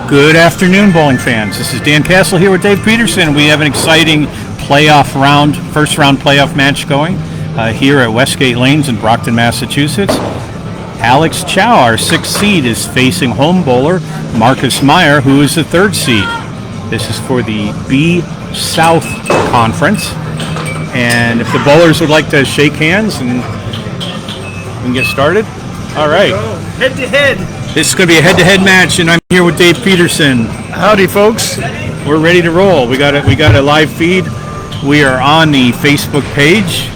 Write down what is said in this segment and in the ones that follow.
Good afternoon, bowling fans. This is Dan Castle here with Dave Peterson. We have an exciting playoff round, first round playoff match going here at Westgate Lanes in Brockton, Massachusetts. Alex Chou, our sixth seed, is facing home bowler Marquis Mayer, who is the third seed. This is for the B South Conference. And if the bowlers would like to shake hands and we can get started. All right. Head to head. This is going to be a head-to-head match, and I'm here with Dave Peterson. Howdy, folks. We're ready to roll. We got a live feed. We are on the Facebook page,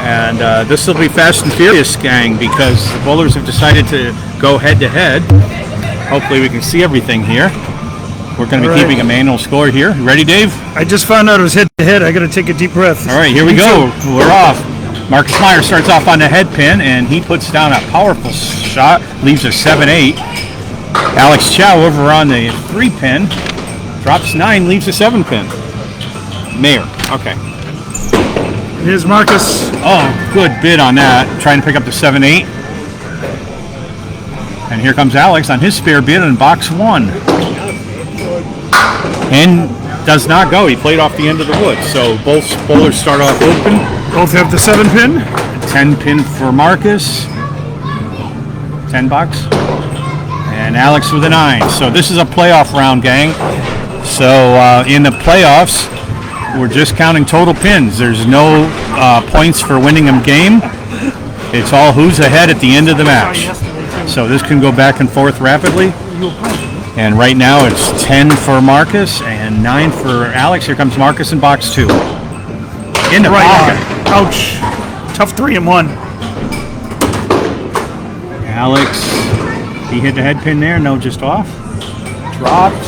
and this will be fast and furious, gang, because the bowlers have decided to go head-to-head. Hopefully, we can see everything here. We're going to be keeping a manual score here. You ready, Dave? I just found out it was head-to-head. I got to take a deep breath. All right, here we go. We're off. Marquis Mayer starts off on the head pin, and he puts down a powerful shot, leaves a 7-8. Alex Chou over on the 3-pin, drops 9, leaves a 7-pin. Mayer, okay. Here's Marcus. Oh, good bid on that, trying to pick up the 7-8. And here comes Alex on his spare bid in box 1. And does not go. He played off the end of the wood, so both bowlers start off open. Both have the 7-pin. 10-pin for Marcus. 10 bucks. And Alex with a 9. So this is a playoff round, gang. So in the playoffs, we're just counting total pins. There's no points for winning a game. It's all who's ahead at the end of the match. So this can go back and forth rapidly. And right now it's 10 for Marcus and 9 for Alex. Here comes Marcus in box 2. In the pocket. Ouch. Tough 3 and 1. Alex, he hit the head pin there. No, just off. Dropped.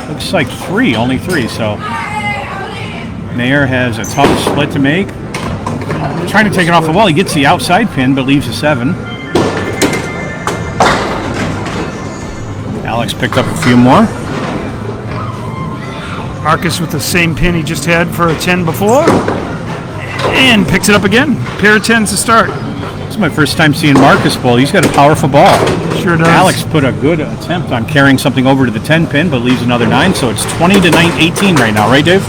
Looks like 3, only 3. So Mayer has a tough split to make. Trying to take it off the wall. He gets the outside pin, but leaves a 7. Alex picked up a few more. Marcus with the same pin he just had for a 10 before. And picks it up again. Pair of 10s to start. This is my first time seeing Marcus bowl. He's got a powerful ball. Sure does. Alex put a good attempt on carrying something over to the 10 pin, but leaves another 9. So it's 20 to 18 right now, right, Dave?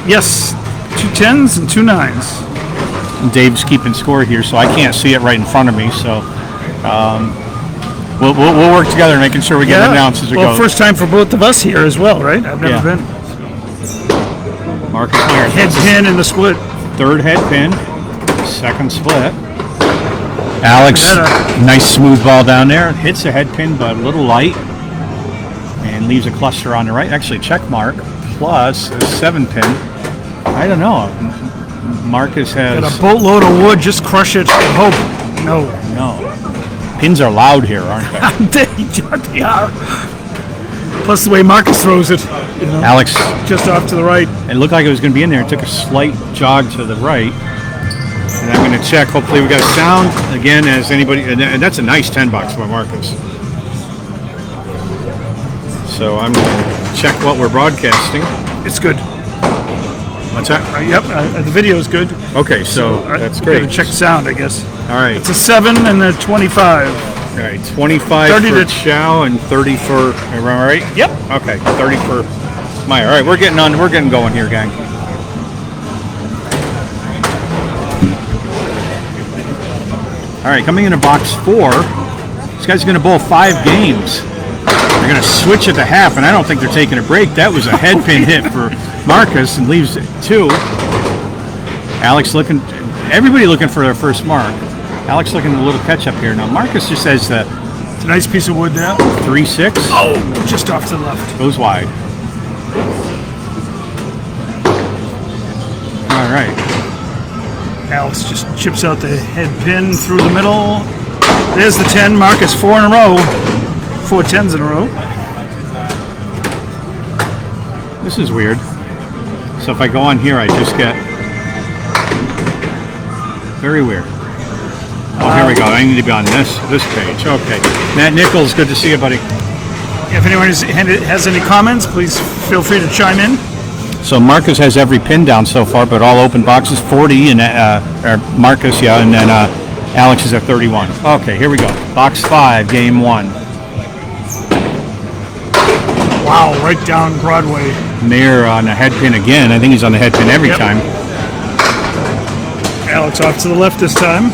Yes. 2 10s and 2 9s. And Dave's keeping score here, so I can't see it right in front of me. So we'll work together making sure we get it announced as we go. First time for both of us here as well, right? I've never been. Marcus Mayer. Head pin in the split. Third head pin. Second split. Alex, nice smooth ball down there. Hits a head pin, but a little light. And leaves a cluster on the right. Actually, check mark plus a 7-pin. I don't know. Marcus has... Got a boatload of wood. Just crush it. Hope. No. Pins are loud here, aren't they? They are. Plus the way Marcus throws it. You know, Alex. Just off to the right. It looked like it was going to be in there. It took a slight jog to the right. And I'm going to check. Hopefully we got sound again as anybody. And that's a nice 10 bucks by Marcus. So I'm going to check what we're broadcasting. It's good. What's that? Yep, the video is good. Okay, so that's great. Gotta check sound, I guess. All right. It's a 7 and a 25. All right, 25 for Chou and 30 for. Am I right? Yep. Okay, 30 for Mayer. All right, we're getting going here, gang. All right, coming into box 4, this guy's going to bowl 5 games. They're going to switch at the half, and I don't think they're taking a break. That was a head pin hit for Marcus and leaves 2. Alex looking, everybody looking for their first mark. Alex looking a little catch up here. Now Marcus just has the... It's a nice piece of wood there. 3-6. Oh, just off to the left. Goes wide. All right. Alex just chips out the head pin through the middle. There's the 10. Marcus 4 in a row. 4 10s in a row. This is weird. So if I go on here, I just get... Very weird. Oh, here we go. I need to be on this page. Okay. Matt Nichols, good to see you, buddy. If anyone has any comments, please feel free to chime in. So Marcus has every pin down so far, but all open boxes, 40, and Marcus, and then Alex is at 31. Okay, here we go. Box 5, game 1. Wow, right down Broadway. Mayer on the head pin again. I think he's on the head pin every Yep. time. Alex off to the left this time.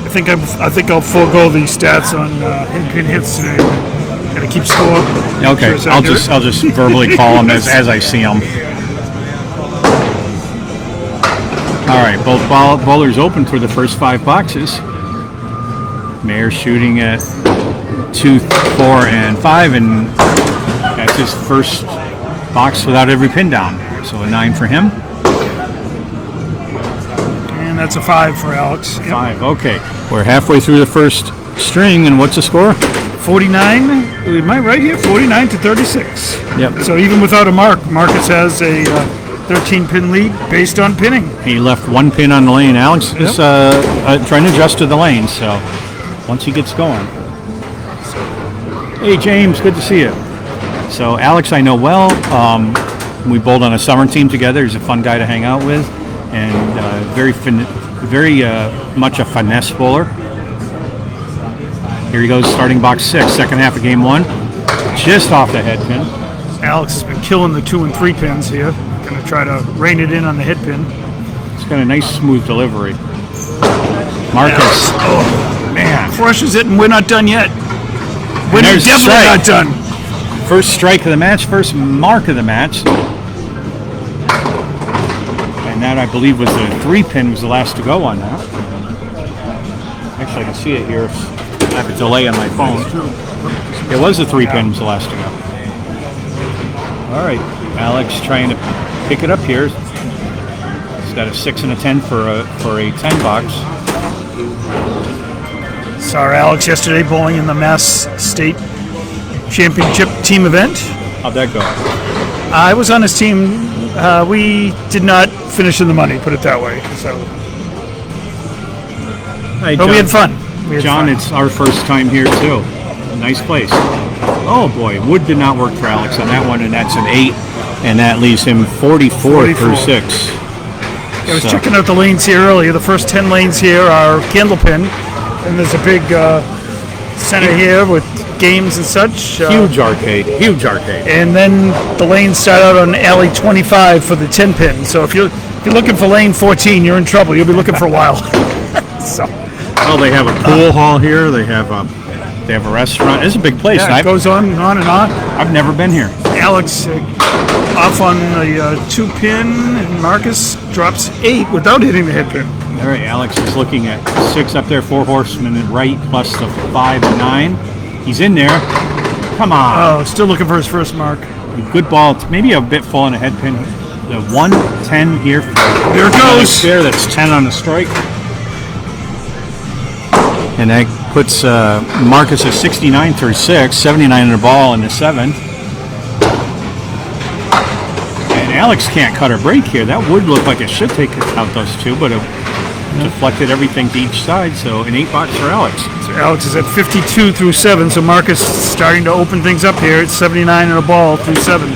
I think I'll forego the stats on head pin hits today. Gotta keep score. Okay, Sure as I'll just verbally call them as I see them. All right, both bowlers open for the first 5 boxes. Mayer shooting at 2, 4, and 5, and that's his first box without every pin down. So a 9 for him. And that's a 5 for Alex. Yep. 5. Okay, we're halfway through the first string, and what's the score? 49. Am I right here? 49 to 36. Yep. So even without a mark, Marcus has a 13 pin lead based on pinning. He left 1 pin on the lane. Alex is trying to adjust to the lane, so once he gets going. Hey, James, good to see you. So Alex I know well. We bowled on a summer team together. He's a fun guy to hang out with, and very much a finesse bowler. Here he goes, starting box 6, second half of game 1. Just off the head pin. Alex has been killing the 2 and 3 pins here. Gonna try to rein it in on the head pin. It's got a nice smooth delivery. Marcus. Oh, Man. crushes it, and we're not done yet. We're There's a definitely strike. not done. First strike of the match, first mark of the match. And that, I believe, was the 3 pin was the last to go on that. Actually, I can see it here. I have a delay on my phone. It was the 3 pin was the last to go. All right, Alex trying to pick it up here. He's got a 6 and a 10 for a 10 box. Saw Alex yesterday bowling in the Mass State Championship team event. How'd that go? I was on his team. We did not finish in the money, put it that way. So, Hey, but we had fun. John, it's our first time here too. Nice place. Oh boy, wood did not work for Alex on that one, and that's an 8, and that leaves him 44 through 6. I was checking out the lanes here earlier. The first 10 lanes here are candlepin, and there's a big center here with games and such. Huge arcade. And then the lanes start out on alley 25 for the 10 pin. So if you're looking for lane 14, you're in trouble. You'll be looking for a while. So. Well, they have a pool hall here. They have a restaurant. It's a big place. Yeah, it goes on and on and on. I've never been here. Alex off on the 2 pin, and Marcus drops 8 without hitting the head pin. All right, Alex is looking at 6 up there, 4 horsemen at right, plus the 5 and 9. He's in there. Come on. Oh, still looking for his first mark. Good ball. Maybe a bit full on a head pin. The 110 here. There it goes. There, that's 10 on the strike. And that puts Marcus at 69 through 6, 79 in the ball in the 7th. And Alex can't cut or break here. That would look like it should take out those 2, but it deflected everything to each side, so an 8 box for Alex. So Alex is at 52 through 7, so Marcus is starting to open things up here. It's 79 in a ball through 7.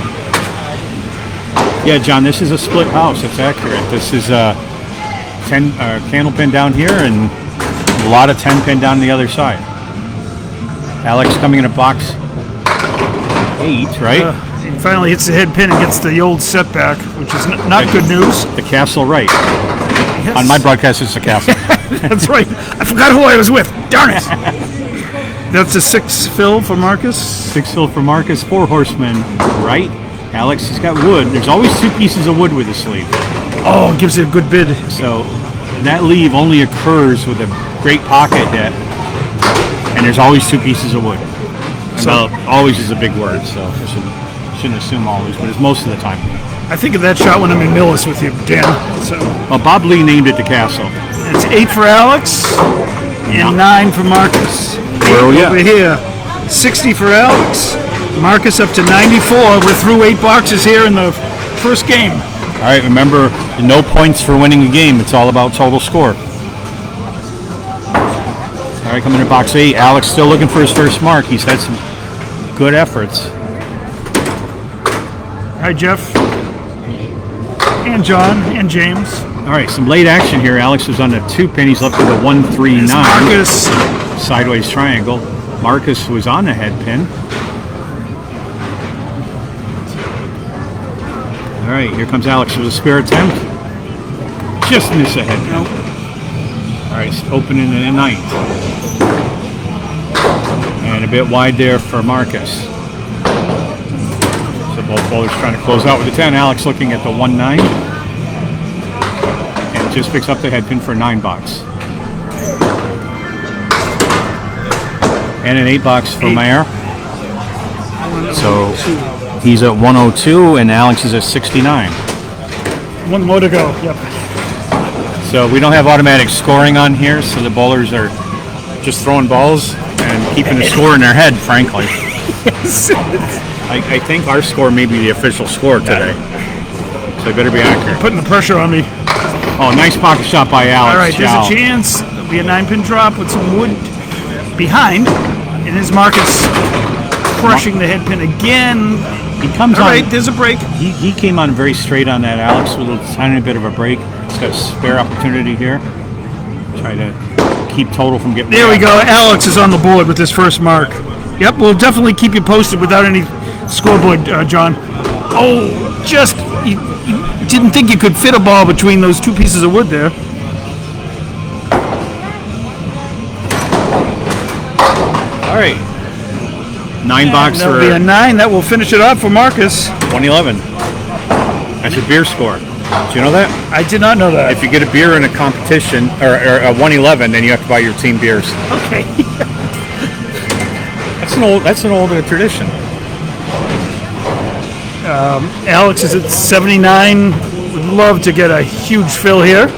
Yeah, John, this is a split house. It's accurate. This is a 10 candle pin down here and a lot of 10 pin down the other side. Alex coming in a box 8, right? He finally hits the head pin and gets the old setback, which is not good news. The castle right. Yes. On my broadcast, it's the castle. That's right. I forgot who I was with. Darn it. That's a 6 fill for Marcus. 6 fill for Marcus, 4 horsemen right. Alex has got wood. There's always 2 pieces of wood with the sleeve. Oh, it gives it a good bid. So that leave only occurs with a great pocket hit, and there's always 2 pieces of wood. So always is a big word, so I shouldn't assume always, but it's most of the time. I think of that shot when I'm in Millis with you, Dan. So Well, Bob Lee named it the castle. it's 8 for Alex and 9 for Marcus. Where are we at? Over here, 60 for Alex. Marcus up to 94. We're through 8 boxes here in the first game. All right, remember, no points for winning a game. It's all about total score. All right, coming to box 8. Alex still looking for his first mark. He's had some good efforts. Hi, Jeff. And John and James. All right, some late action here. Alex was on the 2 pin. He's left with a 1-3-9. Marcus. Sideways triangle. Marcus was on the head pin. All right, here comes Alex with a spare attempt. Just miss a head count. All right, opening in a 9th. And a bit wide there for Marcus. So both bowlers trying to close out with the 10. Alex looking at the 1-9. And just picks up the head pin for $9. And an $8 for Mayer. So he's at 102 and Alex is at 69. One more to go. Yep. So we don't have automatic scoring on here, so the bowlers are just throwing balls and keeping the score in their head, frankly. Yes. I think our score may be the official score today. So I better be accurate. Putting the pressure on me. Oh, nice pocket shot by Alex. All right, Chou. there's a chance. There'll be a 9-pin drop with some wood behind. And his Marcus crushing the head pin again. He comes All on. right, there's a break. He came on very straight on that, Alex, with a tiny bit of a break. He's got a spare opportunity here. Try to keep total from getting. There we go. Alex is on the board with his first mark. Yep, we'll definitely keep you posted without any scoreboard, John. Oh, just you didn't think you could fit a ball between those two pieces of wood there. All right. $9 That'll be a for 9. That will finish it off for Marcus. 111. That's your beer score. Did you know that? I did not know that. If you get a beer in a competition or a 111, then you have to buy your team beers. Okay. That's an old tradition. Alex is at 79. Would love to get a huge fill here.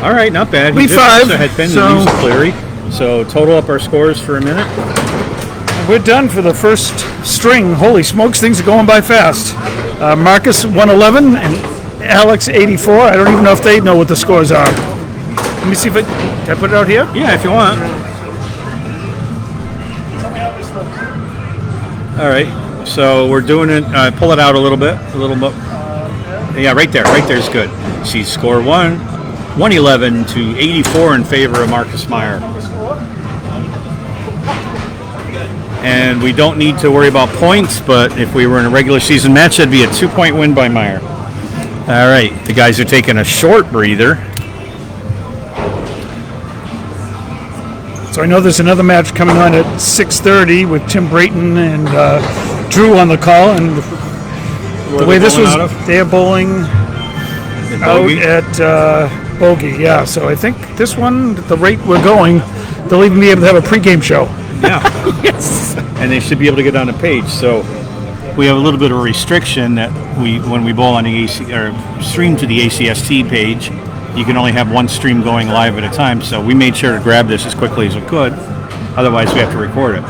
All right, not bad. We He just five, missed a head pin so- and used a cleary. So total up our scores for a minute. We're done for the first string. Holy smokes, things are going by fast. Marcus 111 and Alex 84. I don't even know if they know what the scores are. Let me see if can I put it out here? Yeah, if you want. All right, so we're doing it. Pull it out a little bit. Yeah, right there. Right there is good. See, score 111 to 84 in favor of Marquis Mayer. And we don't need to worry about points, but if we were in a regular season match, that'd be a 2-point win by Mayer. All right, the guys are taking a short breather. So I know there's another match coming on at 6:30 with Tim Brayton and Drew on the call. And the way this was, they're bowling out at Bogey. Yeah, so I think this one, at the rate we're going, they'll even be able to have a pregame show. Yeah. Yes. And they should be able to get on the page. So we have a little bit of a restriction that when we bowl on the stream to the ACST page, you can only have one stream going live at a time. So we made sure to grab this as quickly as we could. Otherwise, we have to record it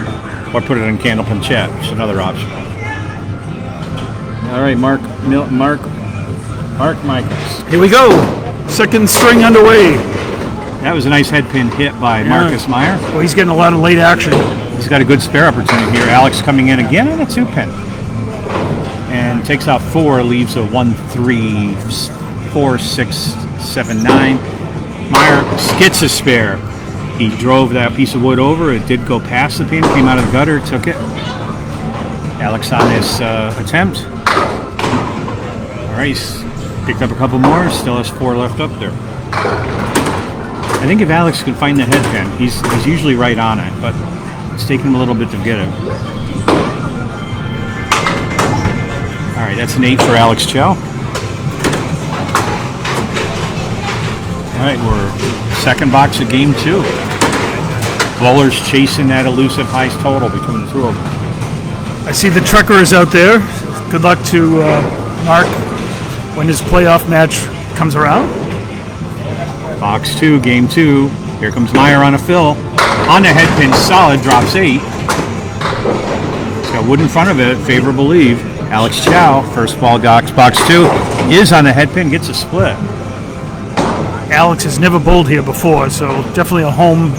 or put it in Candlepin chat. It's another option. All right, Mark Michaels. Here we go. Second string underway. That was a nice head pin hit by Marquis Mayer. Well, he's getting a lot of late action. He's got a good spare opportunity here. Alex coming in again on a 2-pin. And takes out 4, leaves a 1, 3, 4, 6, 7, 9. Mayer gets a spare. He drove that piece of wood over. It did go past the pin, came out of the gutter, took it. Alex on this attempt. All right, he's picked up a couple more. Still has 4 left up there. I think if Alex can find the head pin, he's usually right on it, but it's taking him a little bit to get it. All right, that's an 8 for Alex Chou. All right, we're second box of game 2. Bowlers chasing that elusive highest total between the two of them. I see the trucker is out there. Good luck to Mark when his playoff match comes around. Box 2, game 2. Here comes Mayer on a fill. On the head pin, solid, drops 8. It's got wood in front of it, favorable leave. Alex Chou, first ball box 2, is on the head pin, gets a split. Alex has never bowled here before, so definitely a home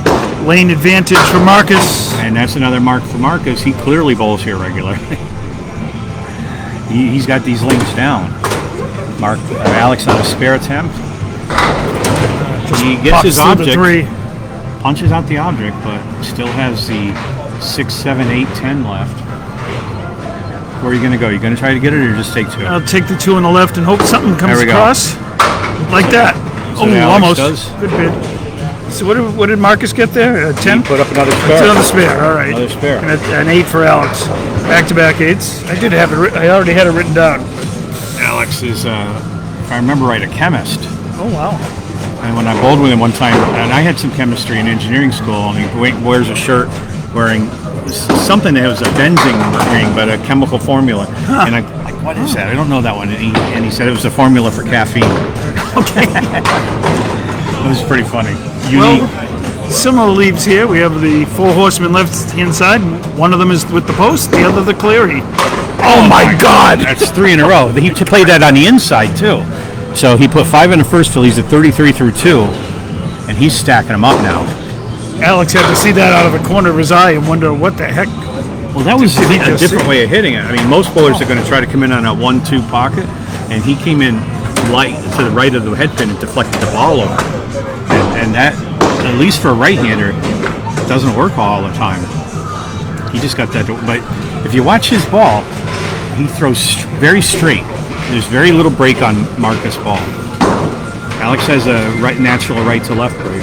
lane advantage for Marcus. And that's another mark for Marcus. He clearly bowls here regularly. He's got these lanes down. Alex on a spare attempt. He gets his object, punches out the object, but still has the 6, 7, 8, 10 left. Where are you going to go? You going to try to get it or just take 2? I'll take the 2 on the left and hope something comes There we go. across. Like that. So Alex almost. does. Good bid. So what did Marcus get there? 10? Put up another 2 spare. on the spare. All right. Another spare. And an 8 for Alex. Back-to-back 8s. I did have it. I already had it written down. Alex is, if I remember right, a chemist. Oh wow. And when I bowled with him one time, and I had some chemistry in engineering school, and he wears a shirt wearing something that was a benzene ring, but a chemical formula. And I'm like, what is that? I don't know that one. And he said it was a formula for caffeine. Okay. It was pretty funny. Well, similar leaves here. We have the 4 horsemen left-hand side. One of them is with the post, the other the Cleary. Oh my God! That's 3 in a row. He played that on the inside too. So he put 5 in the first fill. He's at 33 through 2, and he's stacking them up now. Alex had to see that out of the corner of his eye and wonder what the heck. Well, that was Did he a just different see? way of hitting it. I mean, most bowlers are going to try to come in on a 1-2 pocket, and he came in light to the right of the head pin and deflected the ball over. And that, at least for a right-hander, doesn't work all the time. He just got that. But if you watch his ball, he throws very straight. There's very little break on Marcus' ball. Alex has a natural right to left break.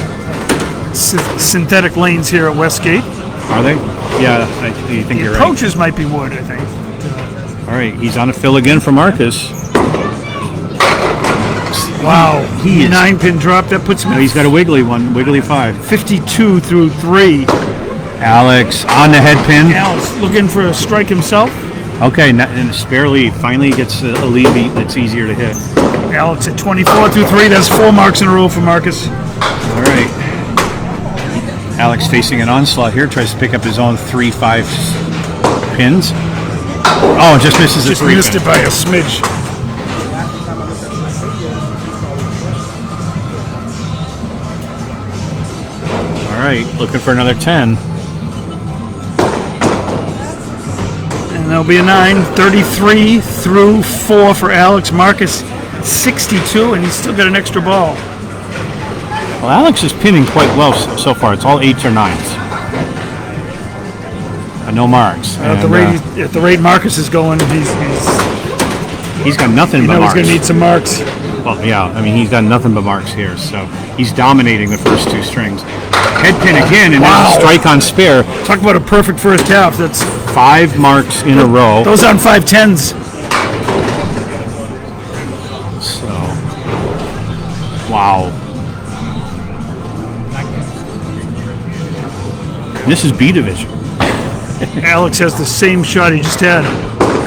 Synthetic lanes here at Westgate. Are they? Yeah, you think The you're right. approaches might be wood, I think. All right, he's on a fill again for Marcus. Wow. He is. 9-pin drop. That puts him No, at he's got a wiggly 5. 52 through 3. Alex on the head pin. Alex looking for a strike himself. Okay, and a spare lead. Finally gets a lead that's easier to hit. Alex at 24 through 3. That's 4 marks in a row for Marcus. All right. Alex facing an onslaught here. Tries to pick up his own 3-5 pins. Oh, just misses Just a 3 missed pin. it by a smidge. All right, looking for another 10. And there'll be a 9. 33 through 4 for Alex. Marcus 62, and he's still got an extra ball. Well, Alex is pinning quite well so far. It's all 8s or 9s. No marks. At the rate Marcus is going, he's got nothing but he's marks. going to need some marks. Well, yeah, I mean, he's got nothing but marks here, so he's dominating the first 2 strings. Head pin again, and there's a strike on spare. Talk about a perfect first half. That's 5 marks in a row. those aren't 5 10s. So, wow. This is B division. Alex has the same shot he just had.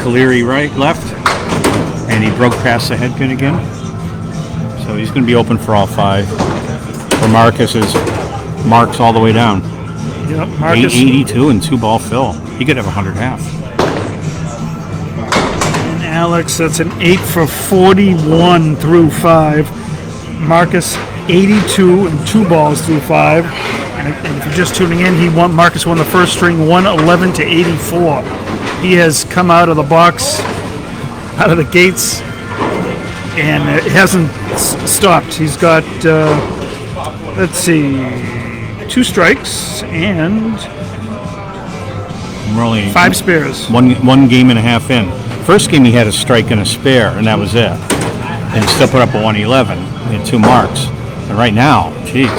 Cleary right, left, and he broke past the head pin again. So he's going to be open for all 5. For Marcus is marks all the way down. Yep, Marcus. 82 and 2-ball fill. He could have 100 half. And Alex, that's an 8 for 41 through 5. Marcus, 82 and 2 balls through 5. And if you're just tuning in, Marcus won the first string 111 to 84. He has come out of the box, out of the gates, and it hasn't stopped. He's got, let's see, 2 strikes and We're only 5 spares. one game and a half in. First game he had a strike and a spare, and that was it. And he still put up a 111. He had 2 marks. And right now, geez,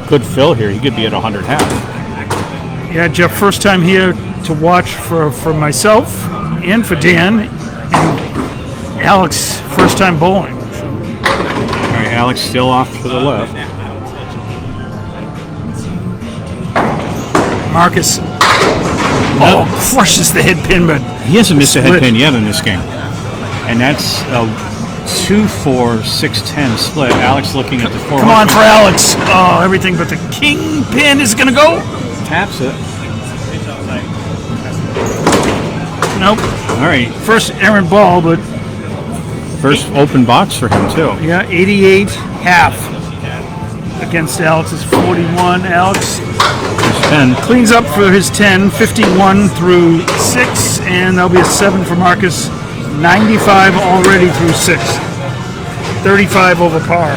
good fill here. He could be at 100 half. Yeah, Jeff, first time here to watch for myself and for Dan. And Alex, first time bowling. All right, Alex still off to the left. Marcus, crushes the head pin, but He hasn't missed a head Split. pin yet in this game. And that's a 2-4-6-10 split. Alex looking at the 4. come on for Alex. Oh, everything but the king pin is going to go. Taps it. Nope. All right, First errant ball, but first open box for him too. yeah, 88 half against Alex's 41. Alex There's 10. cleans up for his 10, 51 through 6, and there'll be a 7 for Marcus, 95 already through 6, 35 over par.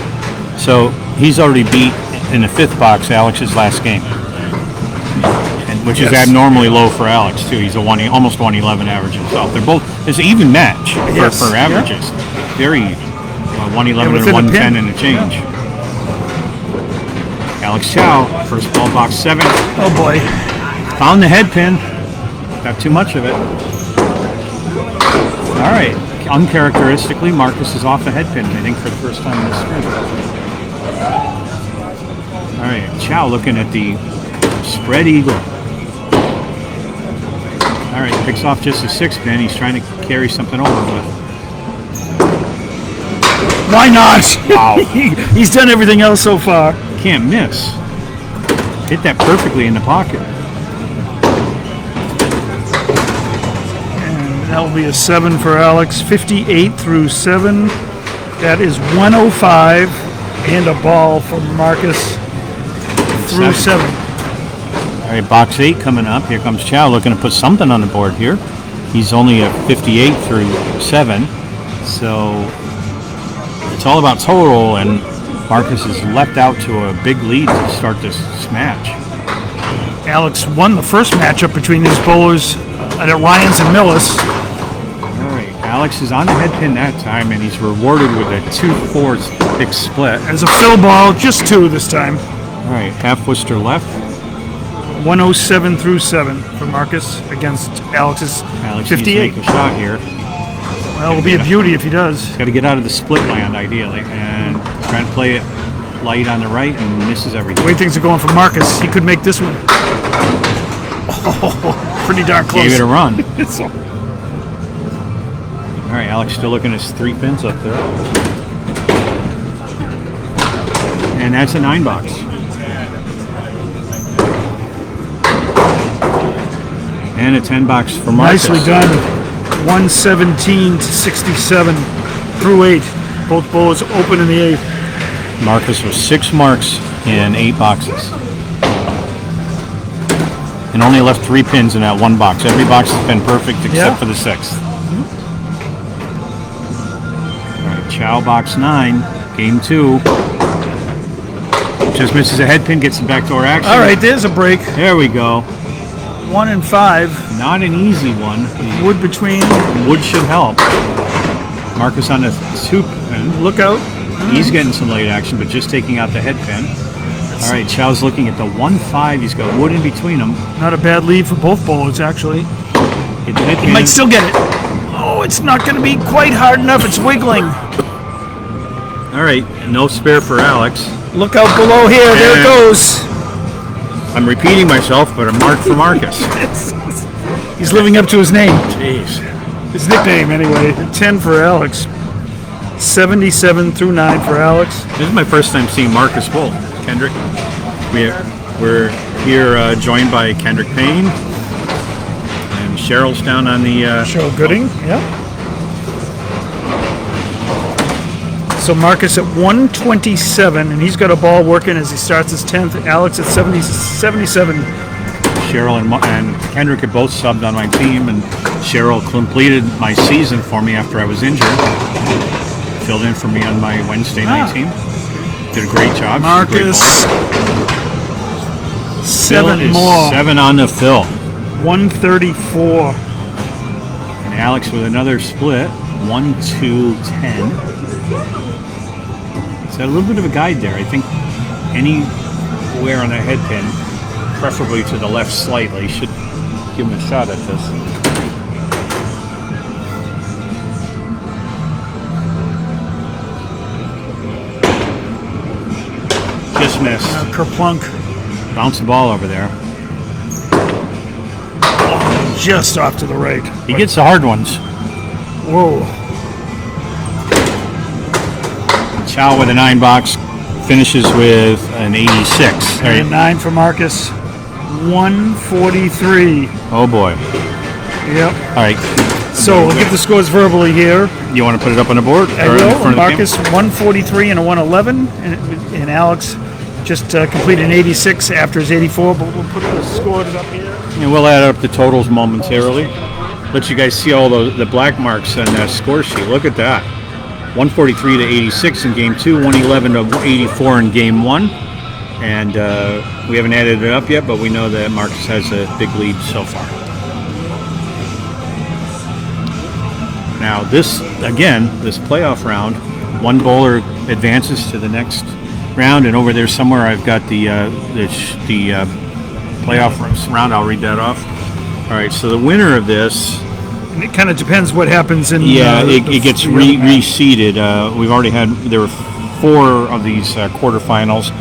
So he's already beat in the 5th box Alex's last game. And which is abnormally low for Alex too. He's a almost 111 average himself. They're both it's an even match for averages. Very 111 and 110 and a change. Alex Chou, first ball, box 7. Oh boy. Found the head pin. Got too much of it. All right. Uncharacteristically, Marcus is off a head pin, I think, for the first time in this string. All right. Chou looking at the spread eagle. All right. Picks off just a 6 pin. He's trying to carry something over with. Why not? Wow. He's done everything else so far. Can't miss. Hit that perfectly in the pocket. And that will be a 7 for Alex. 58 through 7. That is 105 and a ball for Marcus through 7. All right, box 8 coming up. Here comes Chou looking to put something on the board here. He's only a 58 through 7. So it's all about total, and Marcus has leapt out to a big lead to start this match. Alex won the first matchup between these bowlers at Ryans and Millis. All right, Alex is on the head pin that time, and he's rewarded with a 2-4 pick split. As a fill ball, just 2 this time. All right, half Worcester left. 107 through 7 for Marcus against Alex's Alex 58. needs to make a shot here. Well, it'll be a beauty if he does. Got to get out of the split land, ideally, and trying to play it light on the right and misses everything. The way things are going for Marcus, he could make this one. Oh, pretty darn close. Gave it a run. So, all right, Alex still looking at his 3 pins up there. And that's a 9 box. And a 10 box for Marcus. nicely done. 117 to 67 through 8. Both bowlers open in the 8th. Marcus with 6 marks in 8 boxes. And only left 3 pins in that 1 box. Every box has been perfect except for the 6th. All right, Chou box 9, game 2. Just misses a head pin, gets some backdoor action. All right, there's a break. There we go. 1 and 5. Not an easy one. Wood between. Wood should help. Marcus on the 2 pin. Look out. He's getting some late action, but just taking out the head pin. All right, Chow's looking at the 1-5. He's got wood in between them. Not a bad lead for both bowlers, actually. Hit the head He pin. might still get it. Oh, it's not going to be quite hard enough. It's wiggling. All right, no spare for Alex. Look out below here. There it goes. I'm repeating myself, but a mark for Marcus. He's living up to his name. Jeez. His nickname, anyway. 10 for Alex. 77 through 9 for Alex. This is my first time seeing Marcus bowl. Kendrick. We're here joined by Kendrick Payne. And Cheryl's down on the... Show Gooding, yeah. So Marcus at 127, and he's got a ball working as he starts his 10th. Alex at 77. Cheryl and Kendrick have both subbed on my team, and Cheryl completed my season for me after I was injured. Filled in for me on my Wednesday night team. Did a great job. Marcus, 7 more. 7 on the fill. 134. And Alex with another split. 1-2-10. So a little bit of a guide there. I think anywhere on the head pin, preferably to the left slightly, should give him a shot at this. Just missed. Kerplunk. Bounce the ball over there. Just off to the right. He gets the hard ones. Whoa. Chou with a 9 box finishes with an 86. And 9 for Marcus. 143. Oh boy. Yep. All right. So we'll get the scores verbally here. You want to put it up on the board? I will. Marcus 143 and a 111, and Alex just completed an 86 after his 84. But we'll put the scores up here. And we'll add up the totals momentarily. Let you guys see all the black marks on the score sheet. Look at that. 143 to 86 in game 2, 111 to 84 in game 1, and We haven't added it up yet, but we know that Marcus has a big lead so far. Now this playoff round, one bowler advances to the next round, and over there somewhere I've got the playoff round. I'll read that off. All right, so the winner of this, and it kind of depends what happens in. It gets reseeded. There were 4 of these quarterfinals.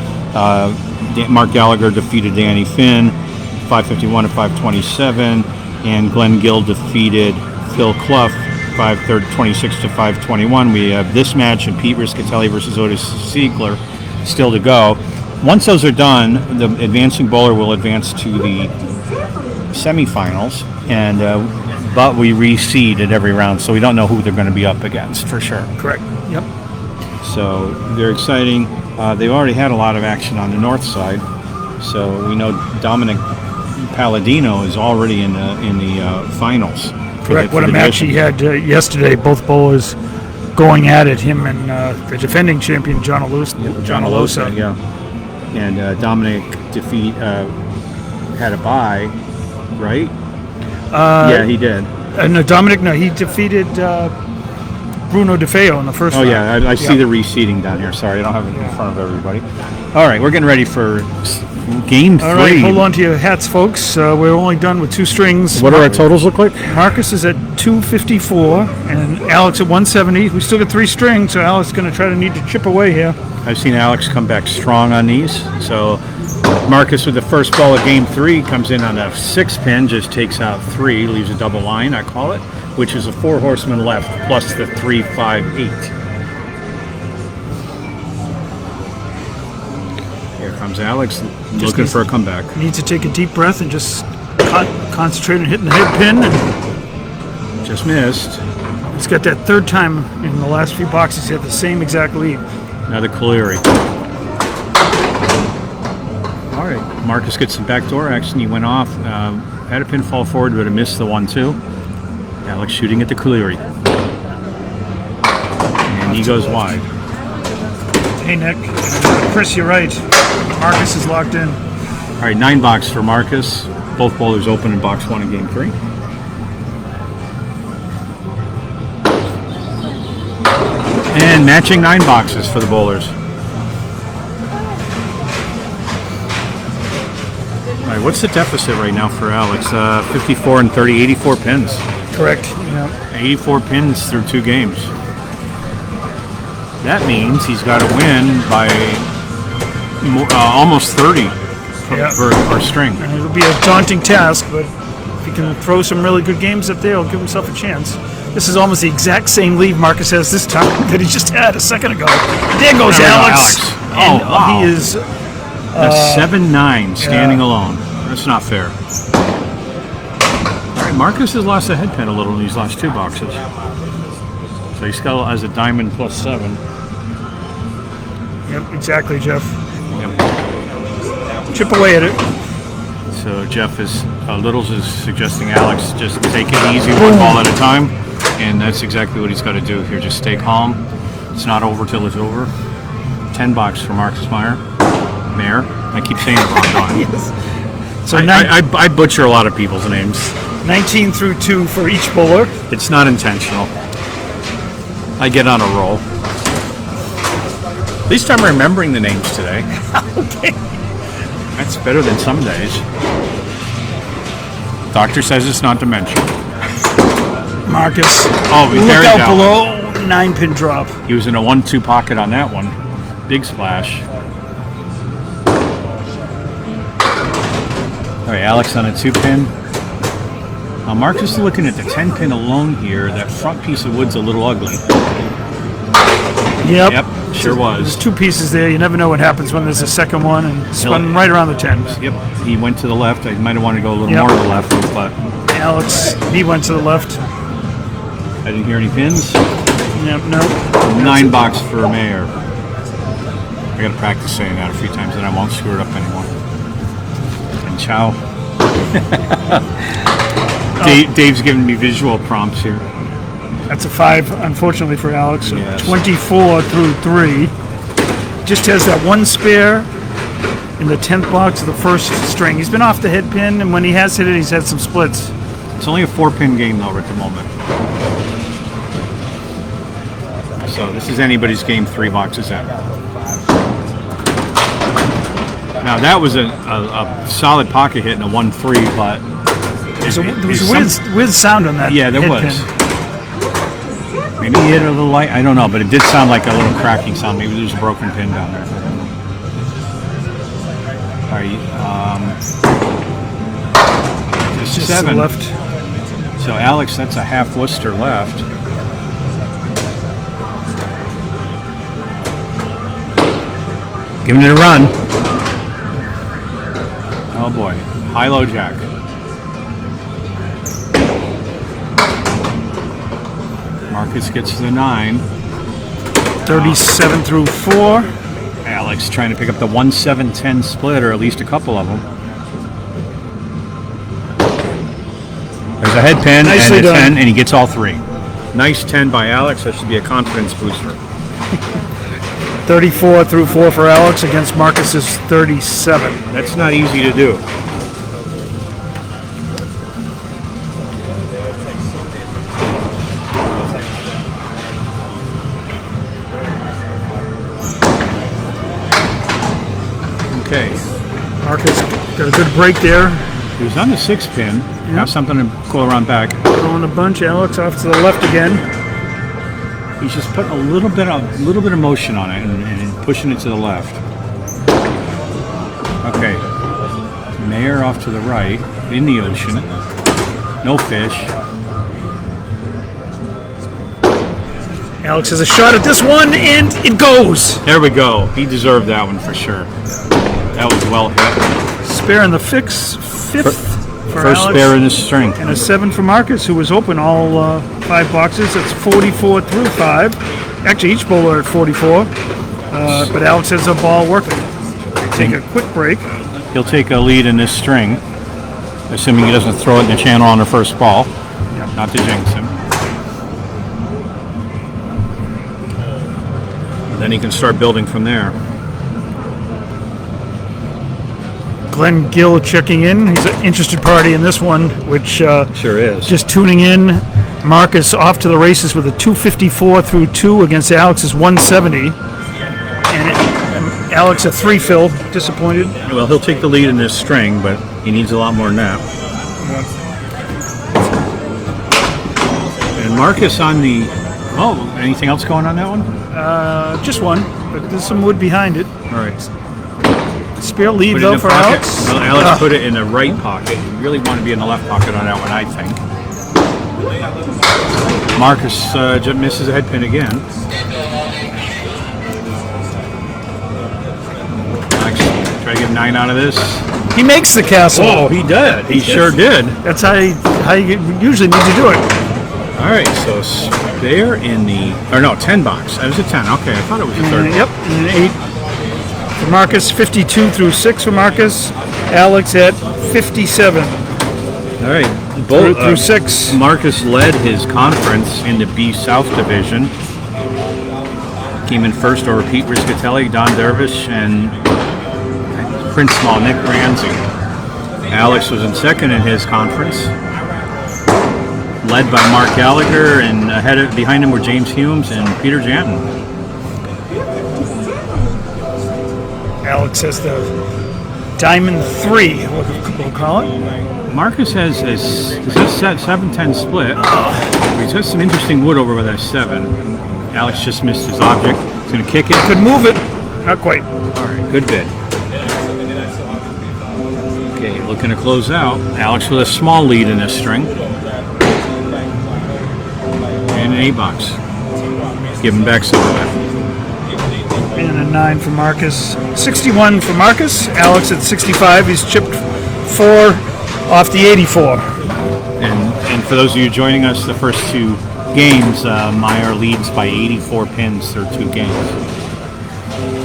Mark Gallagher defeated Danny Finn, 551 to 527, and Glenn Gill defeated Phil Clough, 526 to 521. We have this match of Pete Riscatelli versus Otis Siegler still to go. Once those are done, the advancing bowler will advance to the semifinals, and but we reseed at every round, so we don't know who they're going to be up against for sure. Correct. Yep. So they're exciting. They've already had a lot of action on the north side, so we know Dominic Palladino is already in the finals. Correct. What a match he had yesterday. Both bowlers going at it. Him and the defending champion John Alosa. Yeah. And Dominic had a bye, right? Yeah, he did. No, Dominic. No, he defeated Bruno DeFeo in the first round. Oh, yeah, I see the reseeding down here. Sorry, I don't have it in front of everybody. All right, we're getting ready for game 3. All right, hold on to your hats, folks. We're only done with 2 strings. What do our totals look like? Marcus is at 254 and Alex at 170. We still got 3 strings, so Alex is going to need to chip away here. I've seen Alex come back strong on these. So Marcus with the first ball of game 3 comes in on a 6-pin, just takes out 3, leaves a double line, I call it, which is a 4 horseman left plus the 3, 5, 8. Here comes Alex looking for a comeback. Needs to take a deep breath and just concentrate on hitting the head pin. And just missed. He's got that 3rd time in the last few boxes. He had the same exact lead. Another Cagliari. All right, Marcus gets some backdoor action. He went off, had a pin fall forward, but it missed the 1-2. Alex shooting at the Cagliari. And he goes wide. Hey, Nick. Chris, you're right. Marcus is locked in. All right, 9 box for Marcus. Both bowlers open in box 1 in game 3. And matching 9 boxes for the bowlers. All right, what's the deficit right now for Alex? 54 and 30, 84 pins. Correct. Yeah. 84 pins through 2 games. That means he's got to win by almost 30 per string. And it'll be a daunting task, but if he can throw some really good games up there, he'll give himself a chance. This is almost the exact same lead Marcus has this time that he just had a second ago. There goes Alex. Oh, wow. He is a 7-9 standing alone. That's not fair. All right, Marcus has lost a head pin a little in these last 2 boxes. So he still has a diamond plus 7. Yep, exactly, Jeff. Yep. Chip away at it. So Jeff Littles is suggesting Alex just take it easy, 1 ball at a time. And that's exactly what he's got to do here. Just stay calm. It's not over till it's over. 10 box for Marquis Mayer. I keep saying it wrong, don't I? Yes. So I butcher a lot of people's names. 19 through 2 for each bowler. It's not intentional. I get on a roll. At least I'm remembering the names today. Okay. That's better than some days. Doctor says it's not dementia. Marcus. Oh, look out below. 9-pin drop. He was in a 1-2 pocket on that one. Big splash. All right, Alex on a 2-pin. Now Marcus is looking at the 10-pin alone here. That front piece of wood's a little ugly. Yep, sure was. There's 2 pieces there. You never know what happens when there's a second one, and spun right around the 10. Yep, he went to the left. I might have wanted to go a little more to the left, but Alex, he went to the left. I didn't hear any pins. Yep, no. 9 box for Mayer. I got to practice saying that a few times, and I won't screw it up anymore. And Chou. Dave's giving me visual prompts here. That's a 5, unfortunately, for Alex. So yes. 24 through 3. Just has that 1 spare in the 10th box of the first string. He's been off the head pin, and when he has hit it, he's had some splits. It's only a 4-pin game though at the moment. So this is anybody's game 3 boxes in. Now that was a solid pocket hit in a 1-3, but there was a weird sound on that. Yeah, there head was. pin. Maybe he hit it a little light. I don't know, but it did sound like a little cracking sound. Maybe there's a broken pin down there. All right, just 7 left. So Alex, that's a half Worcester left. Giving it a run. Oh boy, high-low jack. Marcus gets to the 9. 37 through 4. Alex trying to pick up the 1-7-10 split, or at least a couple of them. There's a head pin Nicely and a 10, done. and he gets all 3. Nice 10 by Alex. That should be a confidence booster. 34 through 4 for Alex against Marcus's 37. That's not easy to do. Okay. Marcus got a good break there. He was on the 6-pin. Now something to go around back. Throwing a bunch. Alex off to the left again. He's just putting a little bit of motion on it and pushing it to the left. Okay. Mayer off to the right in the ocean. No fish. Alex has a shot at this one, and it goes. There we go. He deserved that one for sure. That was well hit. Spare in the fifth for First Alex. spare in the string. And a 7 for Marcus, who was open all 5 boxes. That's 44 through 5. Actually, each bowler at 44. But Alex has a ball working. Take a quick break. He'll take a lead in this string, assuming he doesn't throw it in the channel on the first ball. Yep. Not to jinx him. Then he can start building from there. Glenn Gill checking in. He's an interested party in this one, which Sure is. just tuning in. Marcus off to the races with a 254 through 2 against Alex's 170. And Alex a 3 fill. Disappointed. Well, he'll take the lead in this string, but he needs a lot more than that. And Marcus on the... Oh, anything else going on that one? Just one, but there's some wood behind it. All right. Spare lead Put it in though the for pocket. Alex. Well, Alex put it in the right pocket. You really want to be in the left pocket on that one, I think. Marcus just misses a head pin again. Alex, try to get 9 out of this. He makes the castle. Oh, he did. He sure did. That's how you usually need to do it. All right, so spare in the... Or no, 10 box. That was a 10. Okay, I thought it was a 30. Yep, and an 8 for Marcus. 52 through 6 for Marcus. Alex at 57 All right. through 6. Marcus led his conference in the B South Division. Came in first over Pete Riscatelli, Don Dervish, and Prince Small, Nick Ramsey. Alex was in second in his conference, led by Mark Gallagher, and behind him were James Humes and Peter Janton. Alex has the Diamond 3, we'll call it. Marcus has a 7-10 split. He's got some interesting wood over by that 7. Alex just missed his object. He's going to kick it. Could move it. Not quite. All right, good bid. Okay, looking to close out. Alex with a small lead in this string. And an 8 box. Giving back some of that. And a 9 for Marcus. 61 for Marcus. Alex at 65. He's chipped 4 off the 84. And for those of you joining us, the first 2 games, Mayer leads by 84 pins through 2 games.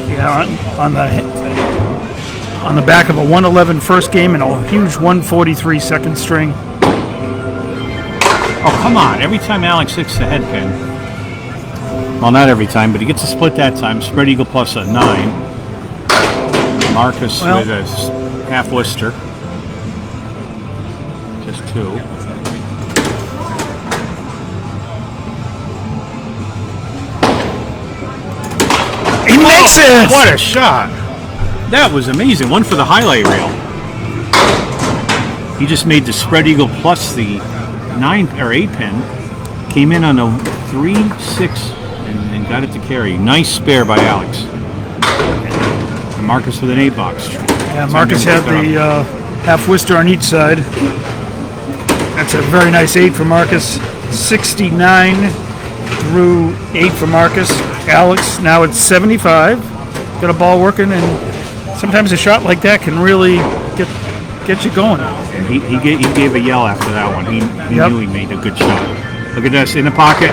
Yeah, on the back of a 111 first game and a huge 143 second string. Oh, come on. Every time Alex hits the head pin. Well, not every time, but he gets a split that time. Spread eagle plus a 9. Marcus Well. with a half Worcester. Just 2. He makes it! What a shot! That was amazing. One for the highlight reel. He just made the spread eagle plus the 9 or 8 pin. Came in on a 3-6 and got it to carry. Nice spare by Alex. And Marcus with an 8 box. Yeah, Marcus had the half Worcester on each side. That's a very nice 8 for Marcus. 69 through 8 for Marcus. Alex, now it's 75. Got a ball working, and sometimes a shot like that can really get you going. And he gave a yell after that one. He knew he made a good shot. Look at this, in the pocket.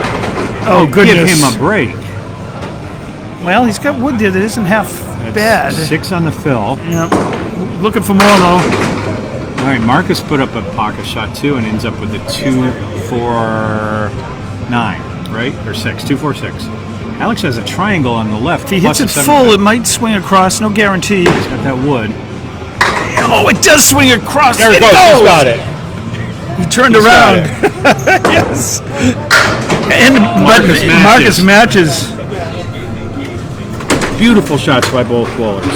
Oh, goodness. Give him a break. Well, he's got wood there that isn't half bad. 6 on the fill. Yeah. Looking for more, though. All right, Marcus put up a pocket shot, too, and ends up with a 2-4-9, right? Or 6, 2-4-6. Alex has a triangle on the left. If he hits it full, it might swing across. No guarantee. He's got that wood. Oh, it does swing across. There it goes. He's got it. He turned around. Yes. And Marcus matches. Beautiful shots by both bowlers.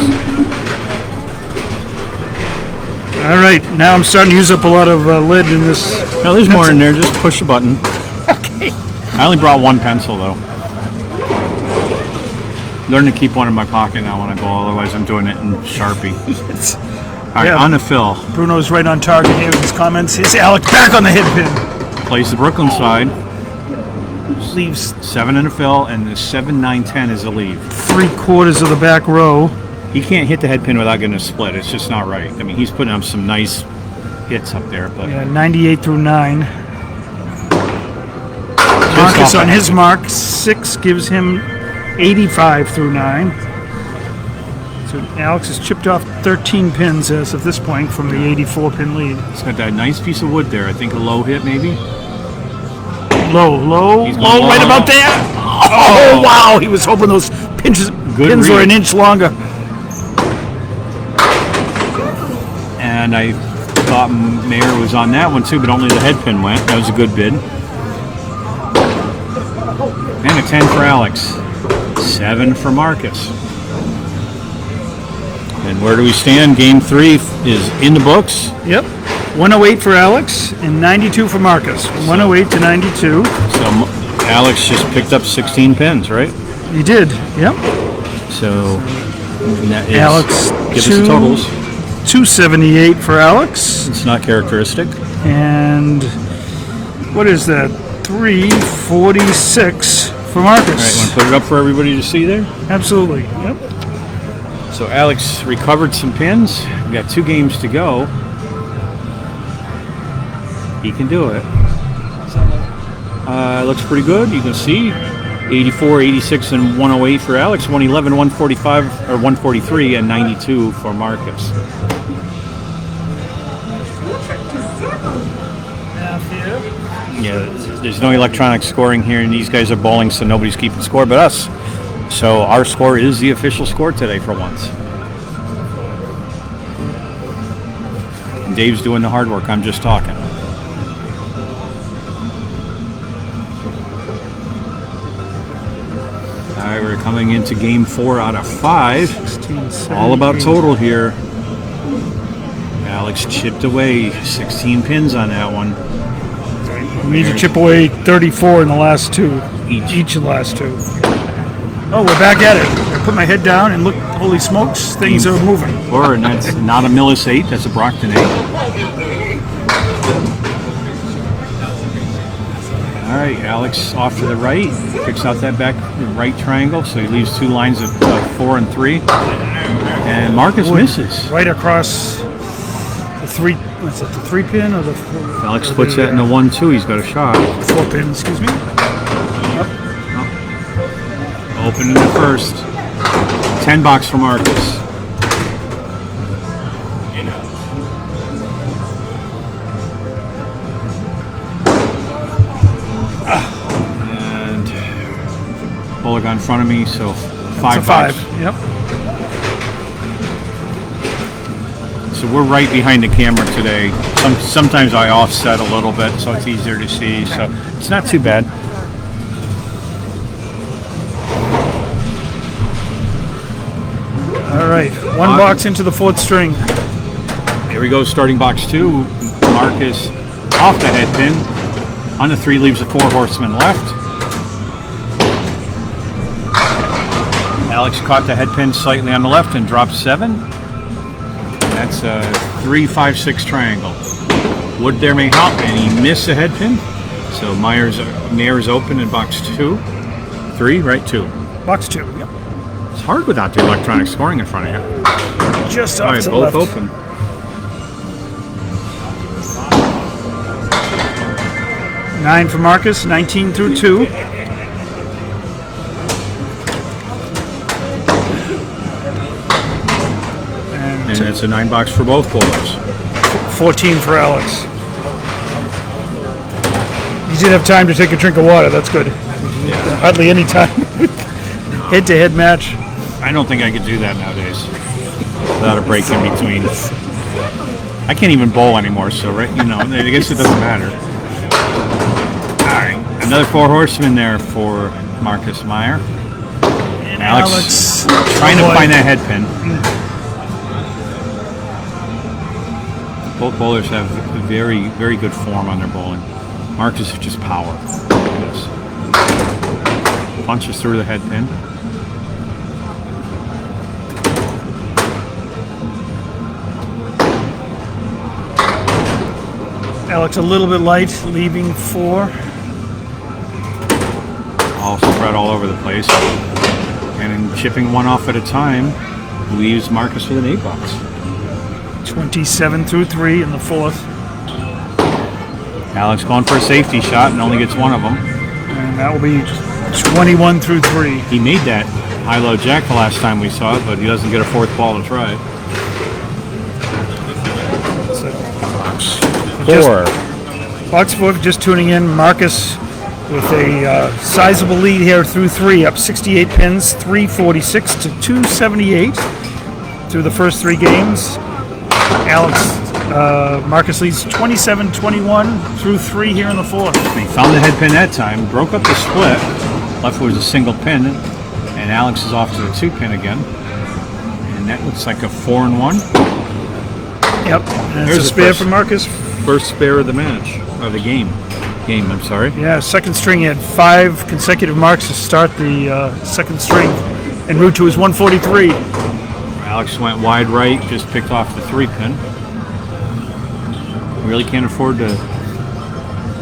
All right, now I'm starting to use up a lot of lead in this. No, there's more in there. Just push the button. Okay. I only brought 1 pencil, though. Learn to keep one in my pocket now when I bowl, otherwise I'm doing it in Sharpie. All right, on the fill. Bruno's right on target here with his comments. It's Alex back on the hit pin. Plays the Brooklyn side. Leaves 7 in the fill, and the 7-9-10 is a leave. 3/4 of the back row. He can't hit the head pin without getting a split. It's just not right. I mean, he's putting up some nice hits up there, but Yeah, 98 through 9. Marcus on his mark. 6 gives him 85 through 9. So Alex has chipped off 13 pins as of this point from the 84 pin lead. he's got that nice piece of wood there. I think a low hit, maybe. Low, He's going right low. about there. Oh, wow! He was hoping those pins read. were an inch longer. And I thought Mayer was on that one too, but only the head pin went. That was a good bid. And a 10 for Alex. 7 for Marcus. And where do we stand? Game 3 is in the books. Yep. 108 for Alex and 92 for Marcus. 108 to 92. So Alex just picked up 16 pins, right? He did. Yep. So that is, Alex, give us the totals. 278 for Alex. It's not characteristic. And what is that? 346 for Marcus. All right, want to put it up for everybody to see there? Absolutely. Yep. So Alex recovered some pins. We got 2 games to go. He can do it. Looks pretty good. You can see 84, 86, and 108 for Alex. 111, 145, or 143, and 92 for Marcus. Yeah, there's no electronic scoring here, and these guys are bowling, so nobody's keeping score but us. So our score is the official score today for once. And Dave's doing the hard work. I'm just talking. All right, we're coming into game 4 out of 5. 16, All about total here. Alex chipped away 16 pins on that one. We need to chip away 34 in the last 2. Each of the last 2. Oh, we're back at it. I put my head down and look, holy smokes, things are moving. And that's not a Millis 8, that's a Brockton 8. All right, Alex off to the right, picks out that back right triangle, so he leaves 2 lines of 4 and 3. And Marcus misses. Right across the 3, what's it, the 3 pin or the 4? Alex puts that in the 1-2, he's got a shot. 4 pin, excuse me. Open in the first. 10 box for Marcus. And bowler got in front of me, so 5 5. box. Yep. So we're right behind the camera today. Sometimes I offset a little bit so it's easier to see. So it's not too bad. All right, one box into the 4th string. Here we go, starting box 2. Marcus off the head pin. On the 3 leaves a 4 horseman left. Alex caught the head pin slightly on the left and dropped 7. That's a 3-5-6 triangle. Wood there may help, and he missed the head pin. So Mayer's open in box 2. 3, right? 2. Box 2, yep. It's hard without the electronic scoring in front of you. Just All off right, to the both left. open. Nine for Marcus, 19 through 2. And it's a 9 box for both bowlers. 14 for Alex. You did have time to take a drink of water, that's good. Yeah. Hardly any time. Head-to-head match. I don't think I could do that nowadays without a break in between. I can't even bowl anymore, so I guess it doesn't matter. All right, another 4 horsemen there for Marquis Mayer. And Alex trying to find that head pin. Both bowlers have very, very good form on their bowling. Marcus is just power. Yes. Punches through the head pin. Alex a little bit light, leaving 4. All spread all over the place. And in chipping one off at a time, leaves Marcus with an 8 box. 27 through 3 in the 4th. Alex going for a safety shot and only gets one of them. And that will be 21 through 3. He made that high-low jack the last time we saw it, but he doesn't get a 4th ball to try. Box 4, just tuning in. Marcus with a sizable lead here through 3, up 68 pins, 346 to 278 through the first 3 games. Marcus leads 27-21 through 3 here in the 4th. He found the head pin that time, broke up the split. Left was a single pin, and Alex is off to the 2 pin again. And that looks like a 4-1. Yep, and There's it's a the spare first. for Marcus. First spare of the match, of the game. I'm sorry. Yeah, second string. He had 5 consecutive marks to start the second string en route to his 143. Alex went wide right, just picked off the 3 pin. Really can't afford to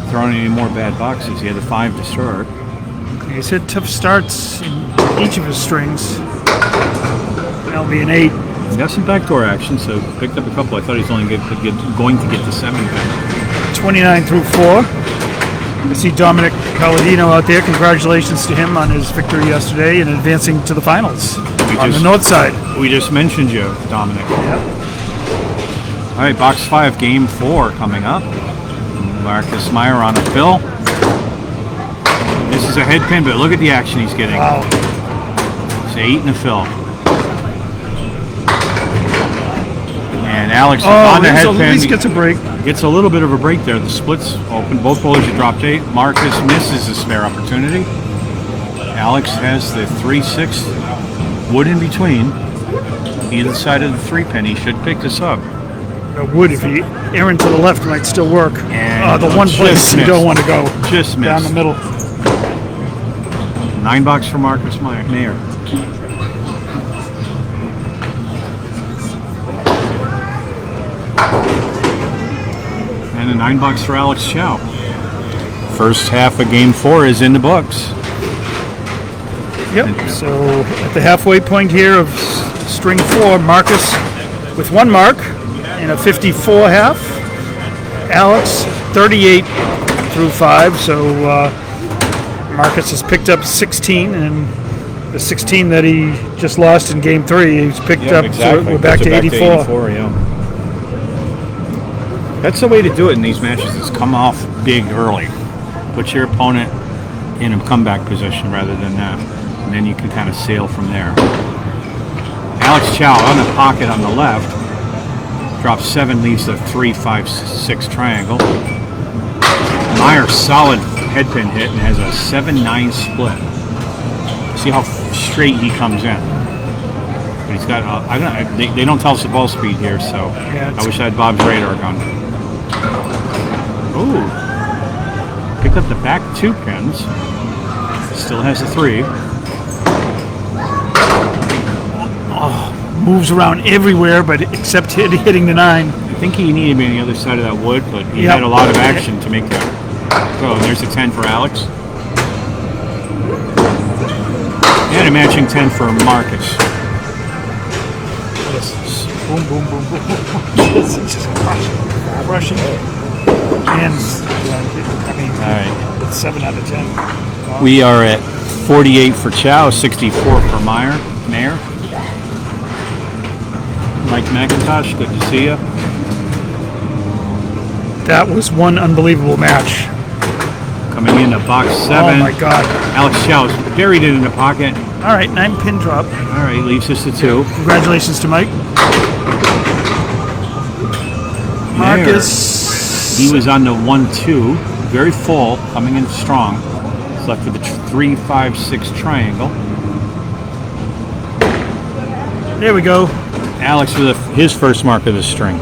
throw in any more bad boxes. He had the 5 to start. He's had tough starts in each of his strings. That'll be an 8. He got some backdoor action, so picked up a couple. I thought he was only going to get the 7 pin. 29 through 4. I see Dominic Palladino out there. Congratulations to him on his victory yesterday and advancing to the finals on the north side. We just mentioned you, Dominic. Yep. All right, box 5, game 4 coming up. Marquis Mayer on a fill. This is a head pin, but look at the action he's getting. Wow. It's 8 and a fill. And Alex is on the head pin. At least gets a break. Gets a little bit of a break there. The split's open. Both bowlers have dropped 8. Marcus misses a spare opportunity. Alex has the 3-6 wood in between. Either side of the 3 pin. He should pick this up. Wood, if he errant to the left, might still work. And the one just place you missed. don't want to go. Just Down missed. the middle. 9 box for Marquis Mayer. And a 9 box for Alex Chou. First half of game 4 is in the books. Yep. So at the halfway point here of string 4, Marcus with 1 mark and a 54 half. Alex 38 through 5. So Marcus has picked up 16, and the 16 that he just lost in game 3, he's picked up. Exactly. So we're back to 84. That's the way to do it in these matches, is come off big early. Put your opponent in a comeback position rather than that. And then you can kind of sail from there. Alex Chou on the pocket on the left. Drops 7, leaves the 3, 5, 6 triangle. Mayer, solid head pin hit and has a 7-9 split. See how straight he comes in. But he's got, they don't tell us the ball speed here, so Yeah, I wish I had Bob's radar gun. Ooh. Picked up the back 2 pins. Still has the 3. Moves around everywhere, but except hitting the 9. I think he needed me on the other side of that wood, but he had a lot of action to make that go. And there's a 10 for Alex. And a matching 10 for Marcus. Boom, boom, boom, boom, boom. It's just crushing. And, All right. it's 7 out of 10. We are at 48 for Chou, 64 for Mayer. Mike McIntosh, good to see you. That was one unbelievable match. Coming into box 7. Oh my God. Alex Chou's buried it in the pocket. All right, 9 pin drop. All right, leaves us to 2. Congratulations to Mike. Marcus. He was on the 1-2, very full, coming in strong. He's left with a 3, 5, 6 triangle. There we go. Alex with his first mark of the string.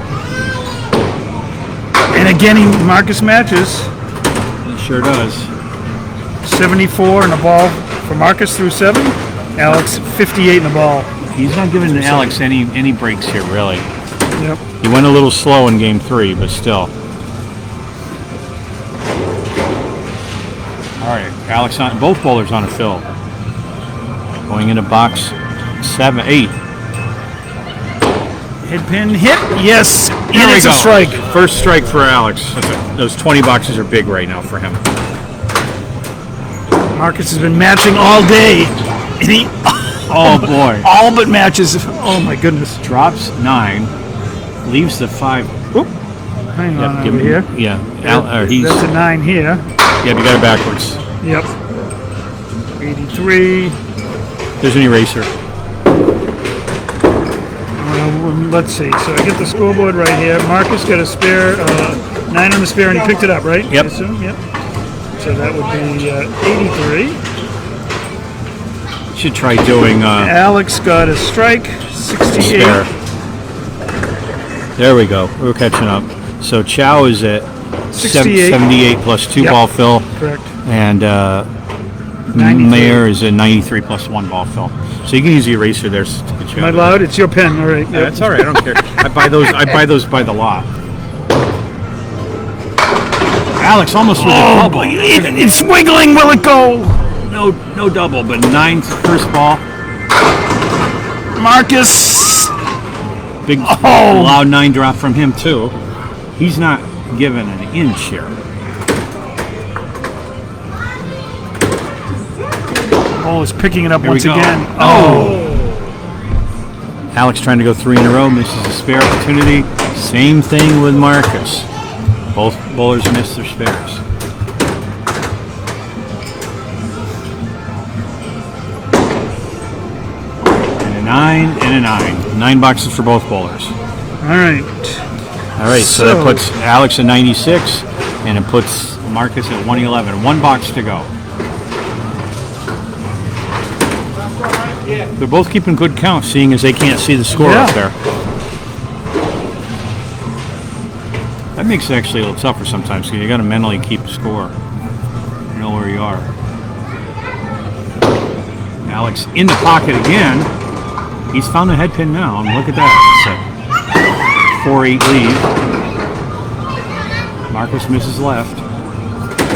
And again, Marcus matches. He sure does. 74 in the ball for Marcus through 7. Alex 58 in the ball. He's not giving Alex any breaks here, really. Yep. He went a little slow in game 3, but still. All right, Alex on both bowlers on a fill. Going into box 8. Head pin hit. Yes. Here we it's go. a strike. First strike for Alex. Those 20 boxes are big right now for him. Marcus has been matching all day. And he, Oh boy. all but matches. Oh my goodness. Drops 9, leaves the 5. Whoop. Hang on Give over him- here. Yeah. He's That's a 9 here. yeah. You got it backwards. Yep. 83. There's an eraser. Let's see. So I get the scoreboard right here. Marcus got a spare, 9 on the spare, and he picked it up, right? Yep. I assume? Yep. So that would be 83. Should try doing Alex got a strike, 68. spare. There we go. We're catching up. So Chou is at 68. 78 plus 2 Yep. ball fill, Correct. and 93. Mayer is at 93 plus 1 ball fill. So you can use the eraser there. To get you Am I out of loud? It's your pen. All right. there. Yeah, that's all right. I don't care. I buy those by the lot. Alex almost with a double. It's wiggling. Will it go? No double, but 9's first ball. Marcus. Big loud 9 drop from him too. He's not given an inch here. Oh, it's picking it up Here we once go. again. Alex trying to go 3 in a row, misses a spare opportunity. Same thing with Marcus. Both bowlers missed their spares. And a 9 and a 9. 9 boxes for both bowlers. All right. All right, so that puts Alex at 96, and it puts Marcus at 111. 1 box to go. They're both keeping good count, seeing as they can't see the score up there. That makes it actually a little tougher sometimes, because you got to mentally keep score. You know where you are. Alex in the pocket again. He's found a head pin now. I mean, look at that. It's a 4-8 lead. Marcus misses left.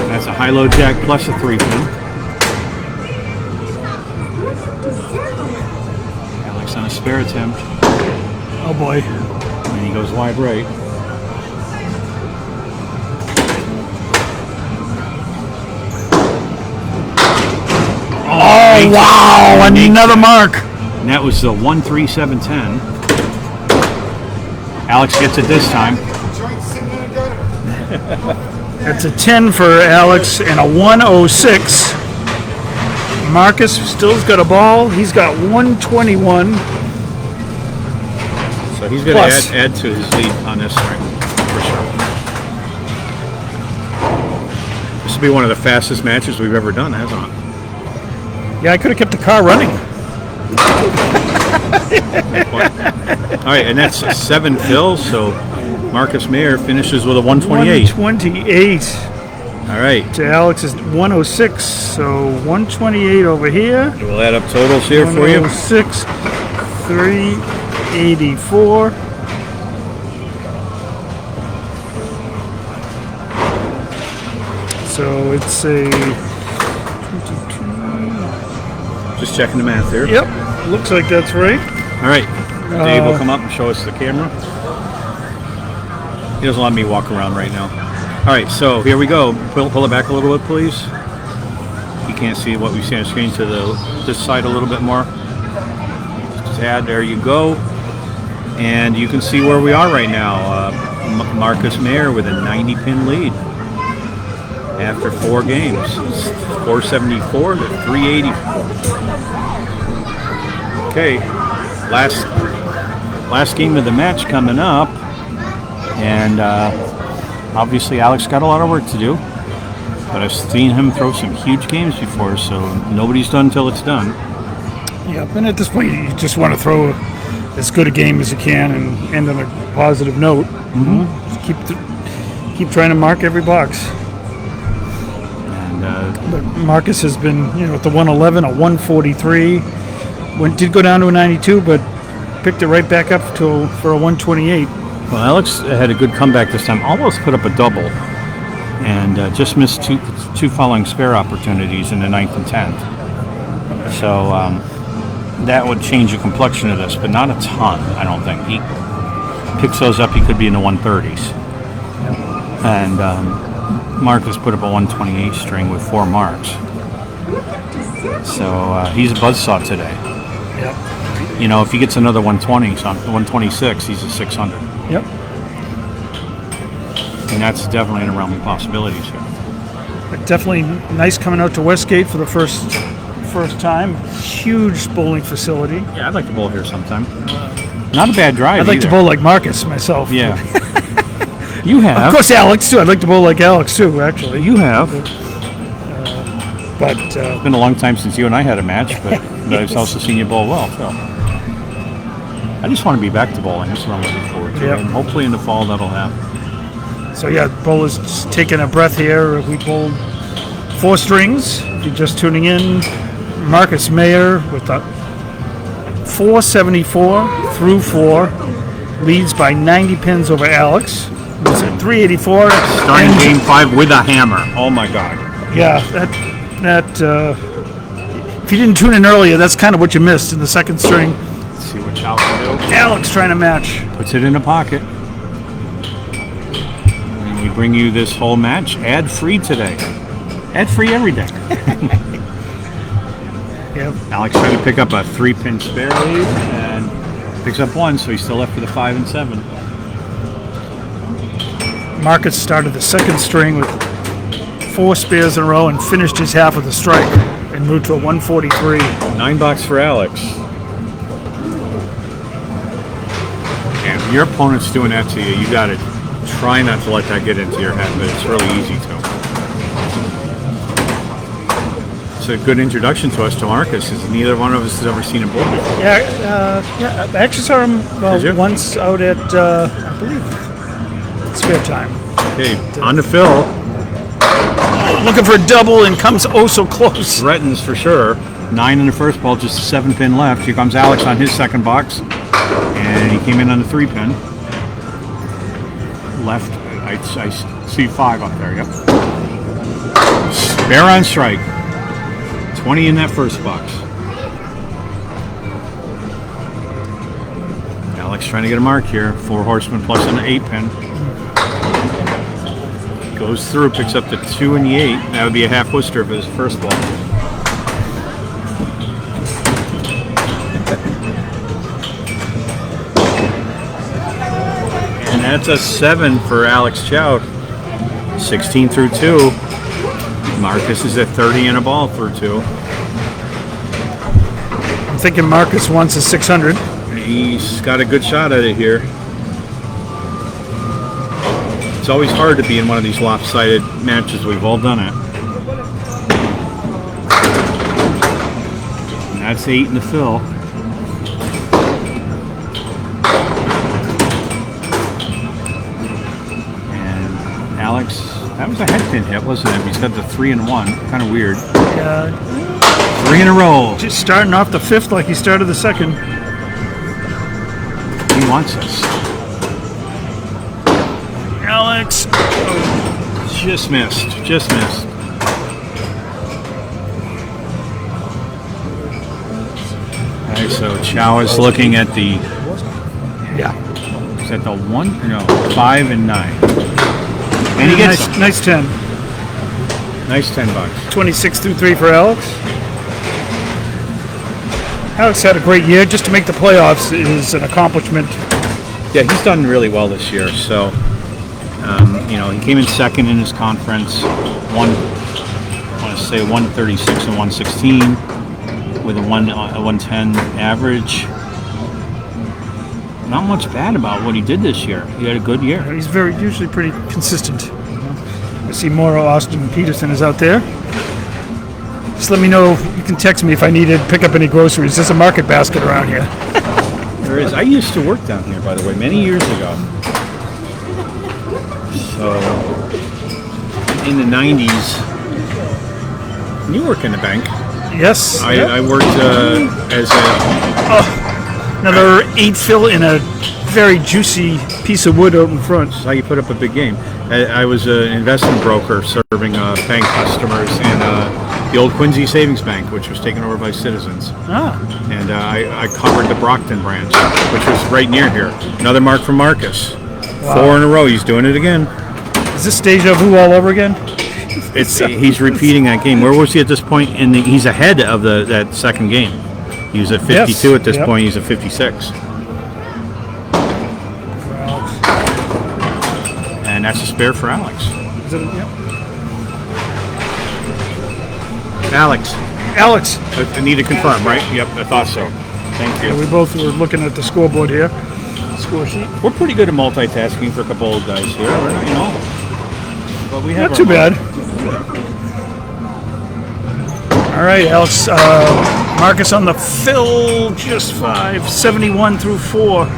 That's a high-low jack plus a 3 pin. Alex on a spare attempt. Oh boy. And he goes wide right. Oh, wow. Another mark. And that was the 1-3-7-10. Alex gets it this time. That's a 10 for Alex and a 106. Marcus still's got a ball. He's got 121. So So he's going Plus. to add to his lead on this string, for sure. This will be one of the fastest matches we've ever done, hasn't it? Yeah, I could have kept the car running. All right, and that's 7 fills, so Marquis Mayer finishes with a 128. 128. All right. To Alex is 106, so 128 over here. We'll add up totals here for you. 106, 384. So it's a 22. Just checking the math here. Yep, looks like that's right. All right. Dave will come up and show us the camera. He doesn't let me walk around right now. All right, so here we go. Pull it back a little bit, please. You can't see what we see on the screen to this side a little bit more. Just a tad. There you go. And you can see where we are right now. Marquis Mayer with a 90-pin lead after 4 games. It's 474 to 384. Okay, last game of the match coming up, and obviously Alex got a lot of work to do, but I've seen him throw some huge games before, so nobody's done till it's done. Yeah, and at this point you just want to throw as good a game as you can and end on a positive note. Mm-hmm. Keep trying to mark every box. And but Marcus has been, at the 111, a 143. Did go down to a 92, but picked it right back up for a 128. well, Alex had a good comeback this time. Almost put up a double, and just missed two following spare opportunities in the 9th and 10th. So that would change the complexion of this, but not a ton, I don't think. He picks those up, he could be in the 130s. And Marcus put up a 128 string with 4 marks. So he's a buzzsaw today. Yep. If he gets another 126, he's a 600. Yep. And that's definitely in the realm of possibilities here. But definitely nice coming out to Westgate for the first time. Huge bowling facility. Yeah, I'd like to bowl here sometime. Not a bad drive I'd like to either. bowl like Marcus myself. Yeah. You have. Of course, Alex too. I'd like to bowl like Alex too, actually. You have. But It's been a long time since you and I had a match, but I've also seen you bowl well. So I just want to be back to bowling. That's what I'm looking forward to. Yep. And hopefully in the fall that'll happen. so yeah, bowlers just taking a breath here. We bowled 4 strings. If you're just tuning in, Marquis Mayer with a 474 through 4, leads by 90 pins over Alex, who's at 384. Starting game 5 with a hammer. Oh my God. Yeah, that if you didn't tune in earlier, that's kind of what you missed in the second string. Let's see what Chou can do. Alex trying to match. Puts it in a pocket. And we bring you this whole match ad-free today. Ad-free every day. Yeah, Alex trying to pick up a 3-pin spare lead and picks up 1, so he's still left with a 5 and 7. Marcus started the second string with 4 spares in a row and finished his half with a strike and moved to a 143. 9 bucks for Alex. And when your opponent's doing that to you, you got to try not to let that get into your head, but it's really easy to. It's a good introduction to us to Marcus, because neither one of us has ever seen him bowl before. Yeah, I actually saw him Did you? once out at, I believe, spare time. Okay, on the fill. Looking for a double and comes oh so close. Threatens for sure. 9 in the first ball, just a 7-pin left. Here comes Alex on his second box, and he came in on the 3-pin. Left, I see 5 up there. Yep. Spare on strike. 20 in that first box. Alex trying to get a mark here. 4 horsemen plus an 8-pin. Goes through, picks up the 2 and the 8. That would be a half Worcester for his first ball. And that's a 7 for Alex Chou. 16 through 2. Marcus is at 30 and a ball through 2. I'm thinking Marcus wants a 600. He's got a good shot at it here. It's always hard to be in one of these lopsided matches. We've all done it. And that's 8 in the fill. And Alex, that was a head pin hit, wasn't it? He's got the 3 and 1. Kind of weird. Yeah. 3 in a row. Just starting off the 5th like he started the 2nd. He wants us. Alex. Just missed. Just missed. Alright, so Chou is looking at the... Yeah. Is that the 1? No, 5 and 9. And he gets nice 10. Nice $10. 26 through 3 for Alex. Alex had a great year. Just to make the playoffs is an accomplishment. Yeah, he's done really well this year. So, you know, he came in 2nd in his conference. I want to say 136 and 116 with a 110 average. Not much bad about what he did this year. He had a good year. He's usually pretty consistent. I see Mauro Austin Peterson is out there. Just let me know. You can text me if I need to pick up any groceries. There's a market basket around here. There is. I used to work down here, by the way, many years ago. So, in the 90s, you work in the bank. Yes. I worked as a... Another 8 fill in a very juicy piece of wood out in front. That's how you put up a big game. I was an investment broker serving bank customers in the old Quincy Savings Bank, which was taken over by Citizens. And I covered the Brockton branch, which was right near here. Another mark from Marcus. Wow. 4 in a row. He's doing it again. Is this deja vu all over again? He's repeating that game. Where was he at this point? He's ahead of that second game. He was at 52 at this point. He's at 56. And that's a spare for Alex. Is it? Yep. Alex. I need to confirm, right? Yep, I thought so. Thank you. Yeah, we both were looking at the scoreboard here. Score sheet. We're pretty good at multitasking for a couple old guys here, you know. But we have not too bad. All right, Alex. Marcus on the fill, just 5, 71 through 4.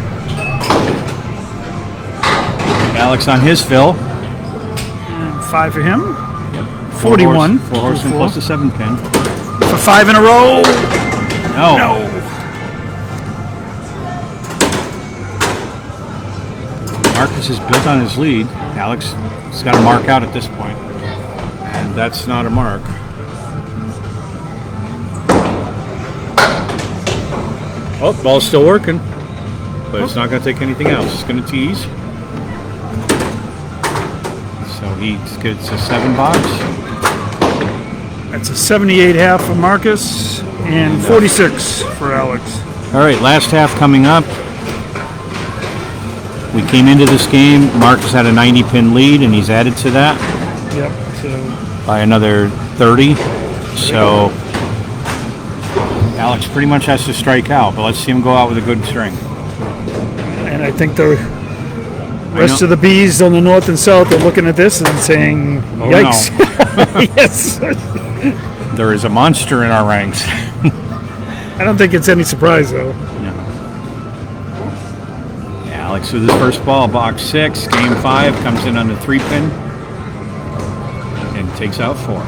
Alex on his fill. And 5 for him. Yep. 41. 4 horse and plus a 7 pin. For 5 in a row. No. Marcus is built on his lead. Alex has got to mark out at this point. And that's not a mark. Oh, ball's still working. But it's not going to take anything else. It's going to tease. So he gets a 7 box. That's a 78 half for Marcus and 46 for Alex. All right, last half coming up. We came into this game. Marcus had a 90 pin lead, and he's added to that. Yep. So by another 30. So Alex pretty much has to strike out, but let's see him go out with a good string. And I think the rest of the bees on the north and south are looking at this and saying, yikes. No. Yes. There is a monster in our ranks. I don't think it's any surprise, though. No. Yeah, Alex with his first ball, box 6, game 5, comes in on the 3 pin and takes out 4.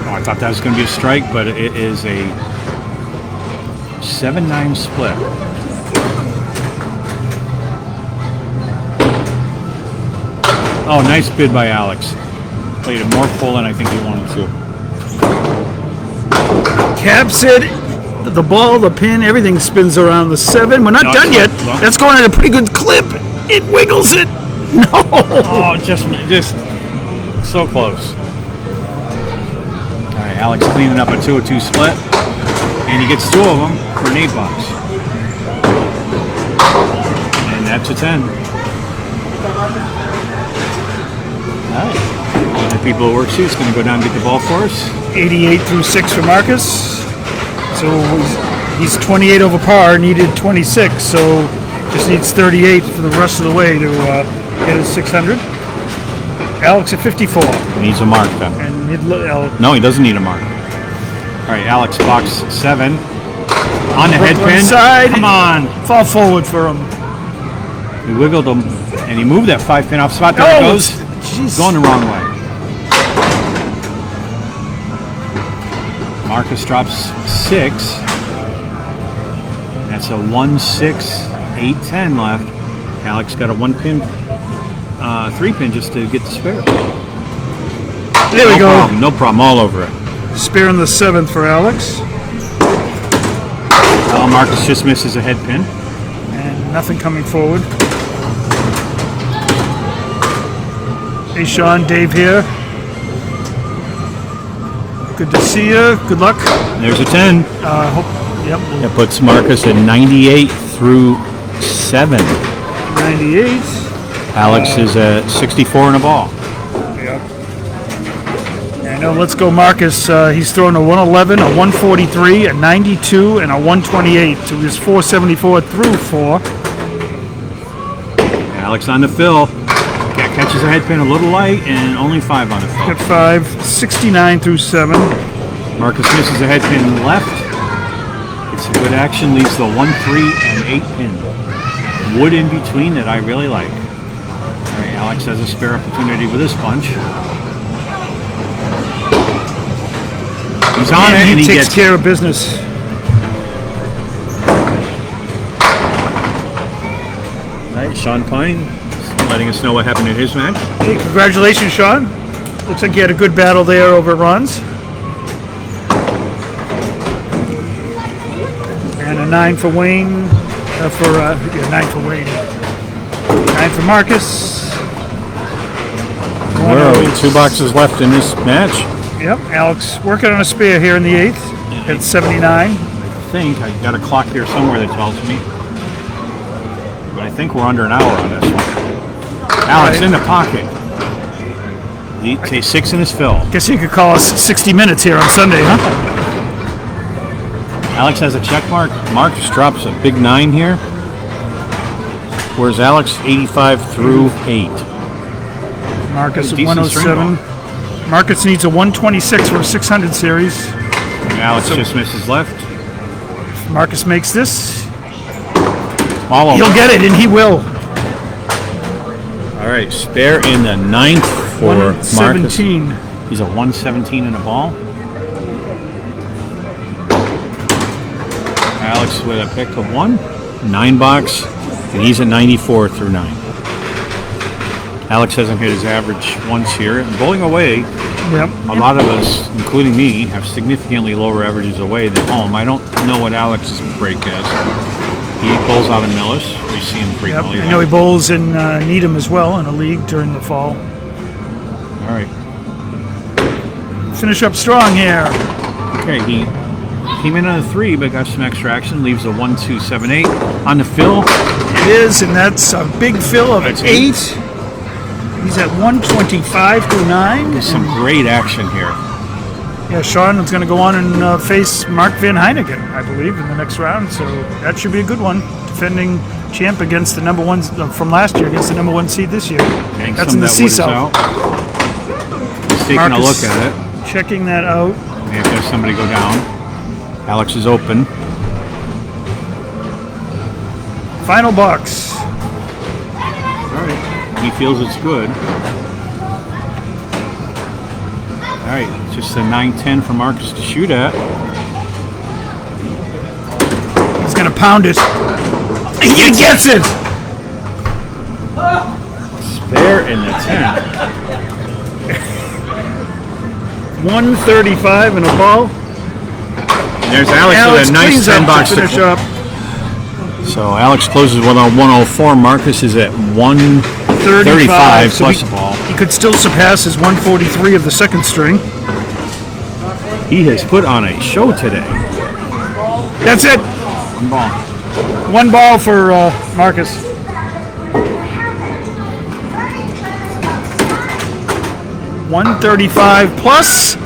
I thought that was going to be a strike, but it is a 7-9 split. Oh, nice bid by Alex. Played it more full than I think he wanted to. Caps it. The ball, the pin, everything spins around the 7. We're not done yet. That's going at a pretty good clip. It wiggles it. No. Oh, just so close. All right, Alex cleaning up a 2-2 split, and he gets 2 of them for an 8 box, and that's a 10. All right, the people who work sheet's going to go down and get the ball for us. 88 through 6 for Marcus. So So he's 28 over par, needed 26, so just needs 38 for the rest of the way to get his 600. Alex at 54. Needs a mark then. And no, he doesn't need a mark. All right, Alex, box 7. On the head pin. Side. Come on. Fall forward for him. He wiggled him, and he moved that 5 pin off spot. There it goes. Geez. Going the wrong way. Marcus drops 6. That's a 1, 6, 8, 10 left. Alex got a 1 pin, 3 pin just to get the spare. There we go. No problem, all over it. Spare in the 7th for Alex. Well, Marcus just misses a head pin. And nothing coming forward. Hey Sean, Dave here. Good to see you. Good luck. There's a 10. Yep. That puts Marcus at 98 through 7. 98. Alex is at 64 and a ball. Yep. And now let's go Marcus. He's thrown a 111, a 143, a 92, and a 128. So he was 474 through 4. Alex on the fill. Catches a head pin a little light and only 5 on the fill. Got 5, 69 through 7. Marcus misses a head pin left. It's a good action. Leaves the 1, 3, and 8 pin. Wood in between that I really like. All right, Alex has a spare opportunity with this bunch. He's on it, and he takes gets care of business. All right, Sean Pine letting us know what happened in his match. Hey, congratulations, Sean. Looks like you had a good battle there over at Ron's. And a 9 for Wayne. 9 for Wayne. 9 for Marcus. Where are we? 2 boxes left in this match. Yep, Alex working on a spare here in the 8th at 79. I think I got a clock here somewhere that tells me. But I think we're under an hour on this one. Alex in the pocket. He takes 6 in his fill. Guess you could call us 60 minutes here on Sunday, huh? Alex has a check mark. Marcus drops a big 9 here. Whereas Alex 85 through 8. Marcus at Decent 107. Marcus needs a 126 for a 600 series. Alex just misses left. If Marcus makes this, All over. he'll get it, and he will. All right, spare in the 9th for Marcus. 117. He's a 117 in a ball. Alex with a pick of 1, 9 box, and he's at 94 through 9. Alex hasn't hit his average once here. And bowling away, Yep. a lot of us, including me, have significantly lower averages away than home. I don't know what Alex's break is. He bowls out in Millis. We see him Yep. frequently. I know he bowls in Needham as well in a league during the fall. All right. Finish up strong here. Okay, he came in on a 3, but got some extra action. Leaves a 1, 2, 7, 8 on the fill. It is, and that's a big fill of That's 8. He's at 125 through 9. Some great action here. Yeah, Sean is going to go on and face Mark Van Heineken, I believe, in the next round. So that should be a good one. Defending champ against the number 1 from last year, against the number 1 seed this year. Getting That's some in the of that wood is seesaw. out. He's taking a Marcus look at it. Checking that out. May have to have somebody go down. Alex is open. Final box. All right. He feels it's good. All right, just a 9-10 for Marcus to shoot at. He's going to pound it. He gets it! Spare in the 10. 135 and a ball. And there's Alex with a nice cleans 10 up box to finish up. So Alex closes with a 104. Marcus is at 135 so plus a ball. He could still surpass his 143 of the second string. He has put on a show today. That's it. 1 ball. 1 ball for Marcus. $135 plus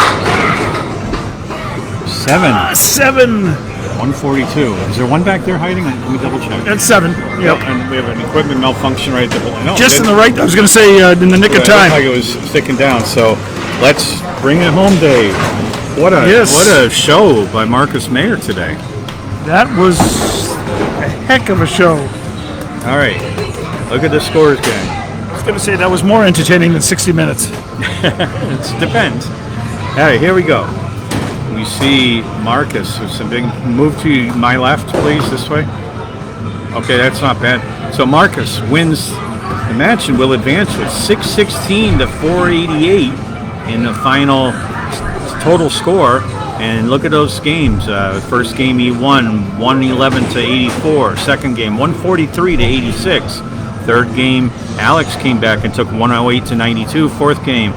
7. 7. 142. Is there one back there hiding? Let me double check. That's 7. Yep. And we have an equipment malfunction right at the no, Just in the right. I was going to say in the nick of It looked time. like it was sticking down. So let's bring it home, Dave. What a show by Marquis Mayer today. That was a heck of a show. All right, look at the scores, gang. I was going to say that was more entertaining than 60 minutes. It depends. All right, here we go. We see Marcus with some big move to my left, please, this way. Okay, that's not bad. So Marcus wins the match and will advance with 616 to 488 in the final total score. And look at those games. First game he won 111 to 84. Second game 143 to 86. Third game Alex came back and took 108 to 92. Fourth game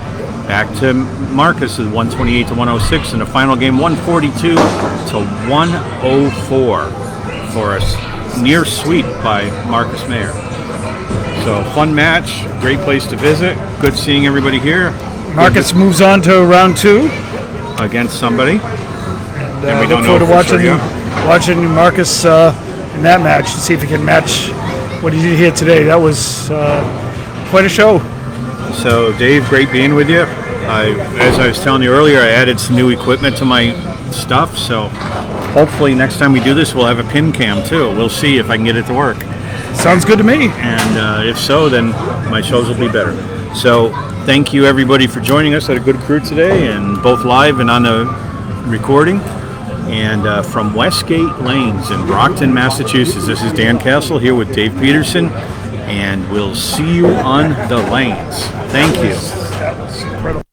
back to Marcus is 128 to 106. And the final game 142 to 104 for a near sweep by Marquis Mayer. So fun match, great place to visit. Good seeing everybody here. Marcus moves on to round 2 against somebody. And we look forward to watching Marcus in that match to see if he can match what he did here today. That was quite a show. So Dave, great being with you. As I was telling you earlier, I added some new equipment to my stuff. So hopefully next time we do this, we'll have a pin cam too. We'll see if I can get it to work. Sounds good to me. And if so, then my shows will be better. So thank you everybody for joining us. Had a good crew today, and both live and on the recording. And from Westgate Lanes in Brockton, Massachusetts, this is Dan Castle here with Dave Peterson, and we'll see you on the lanes. Thank you. That was incredible.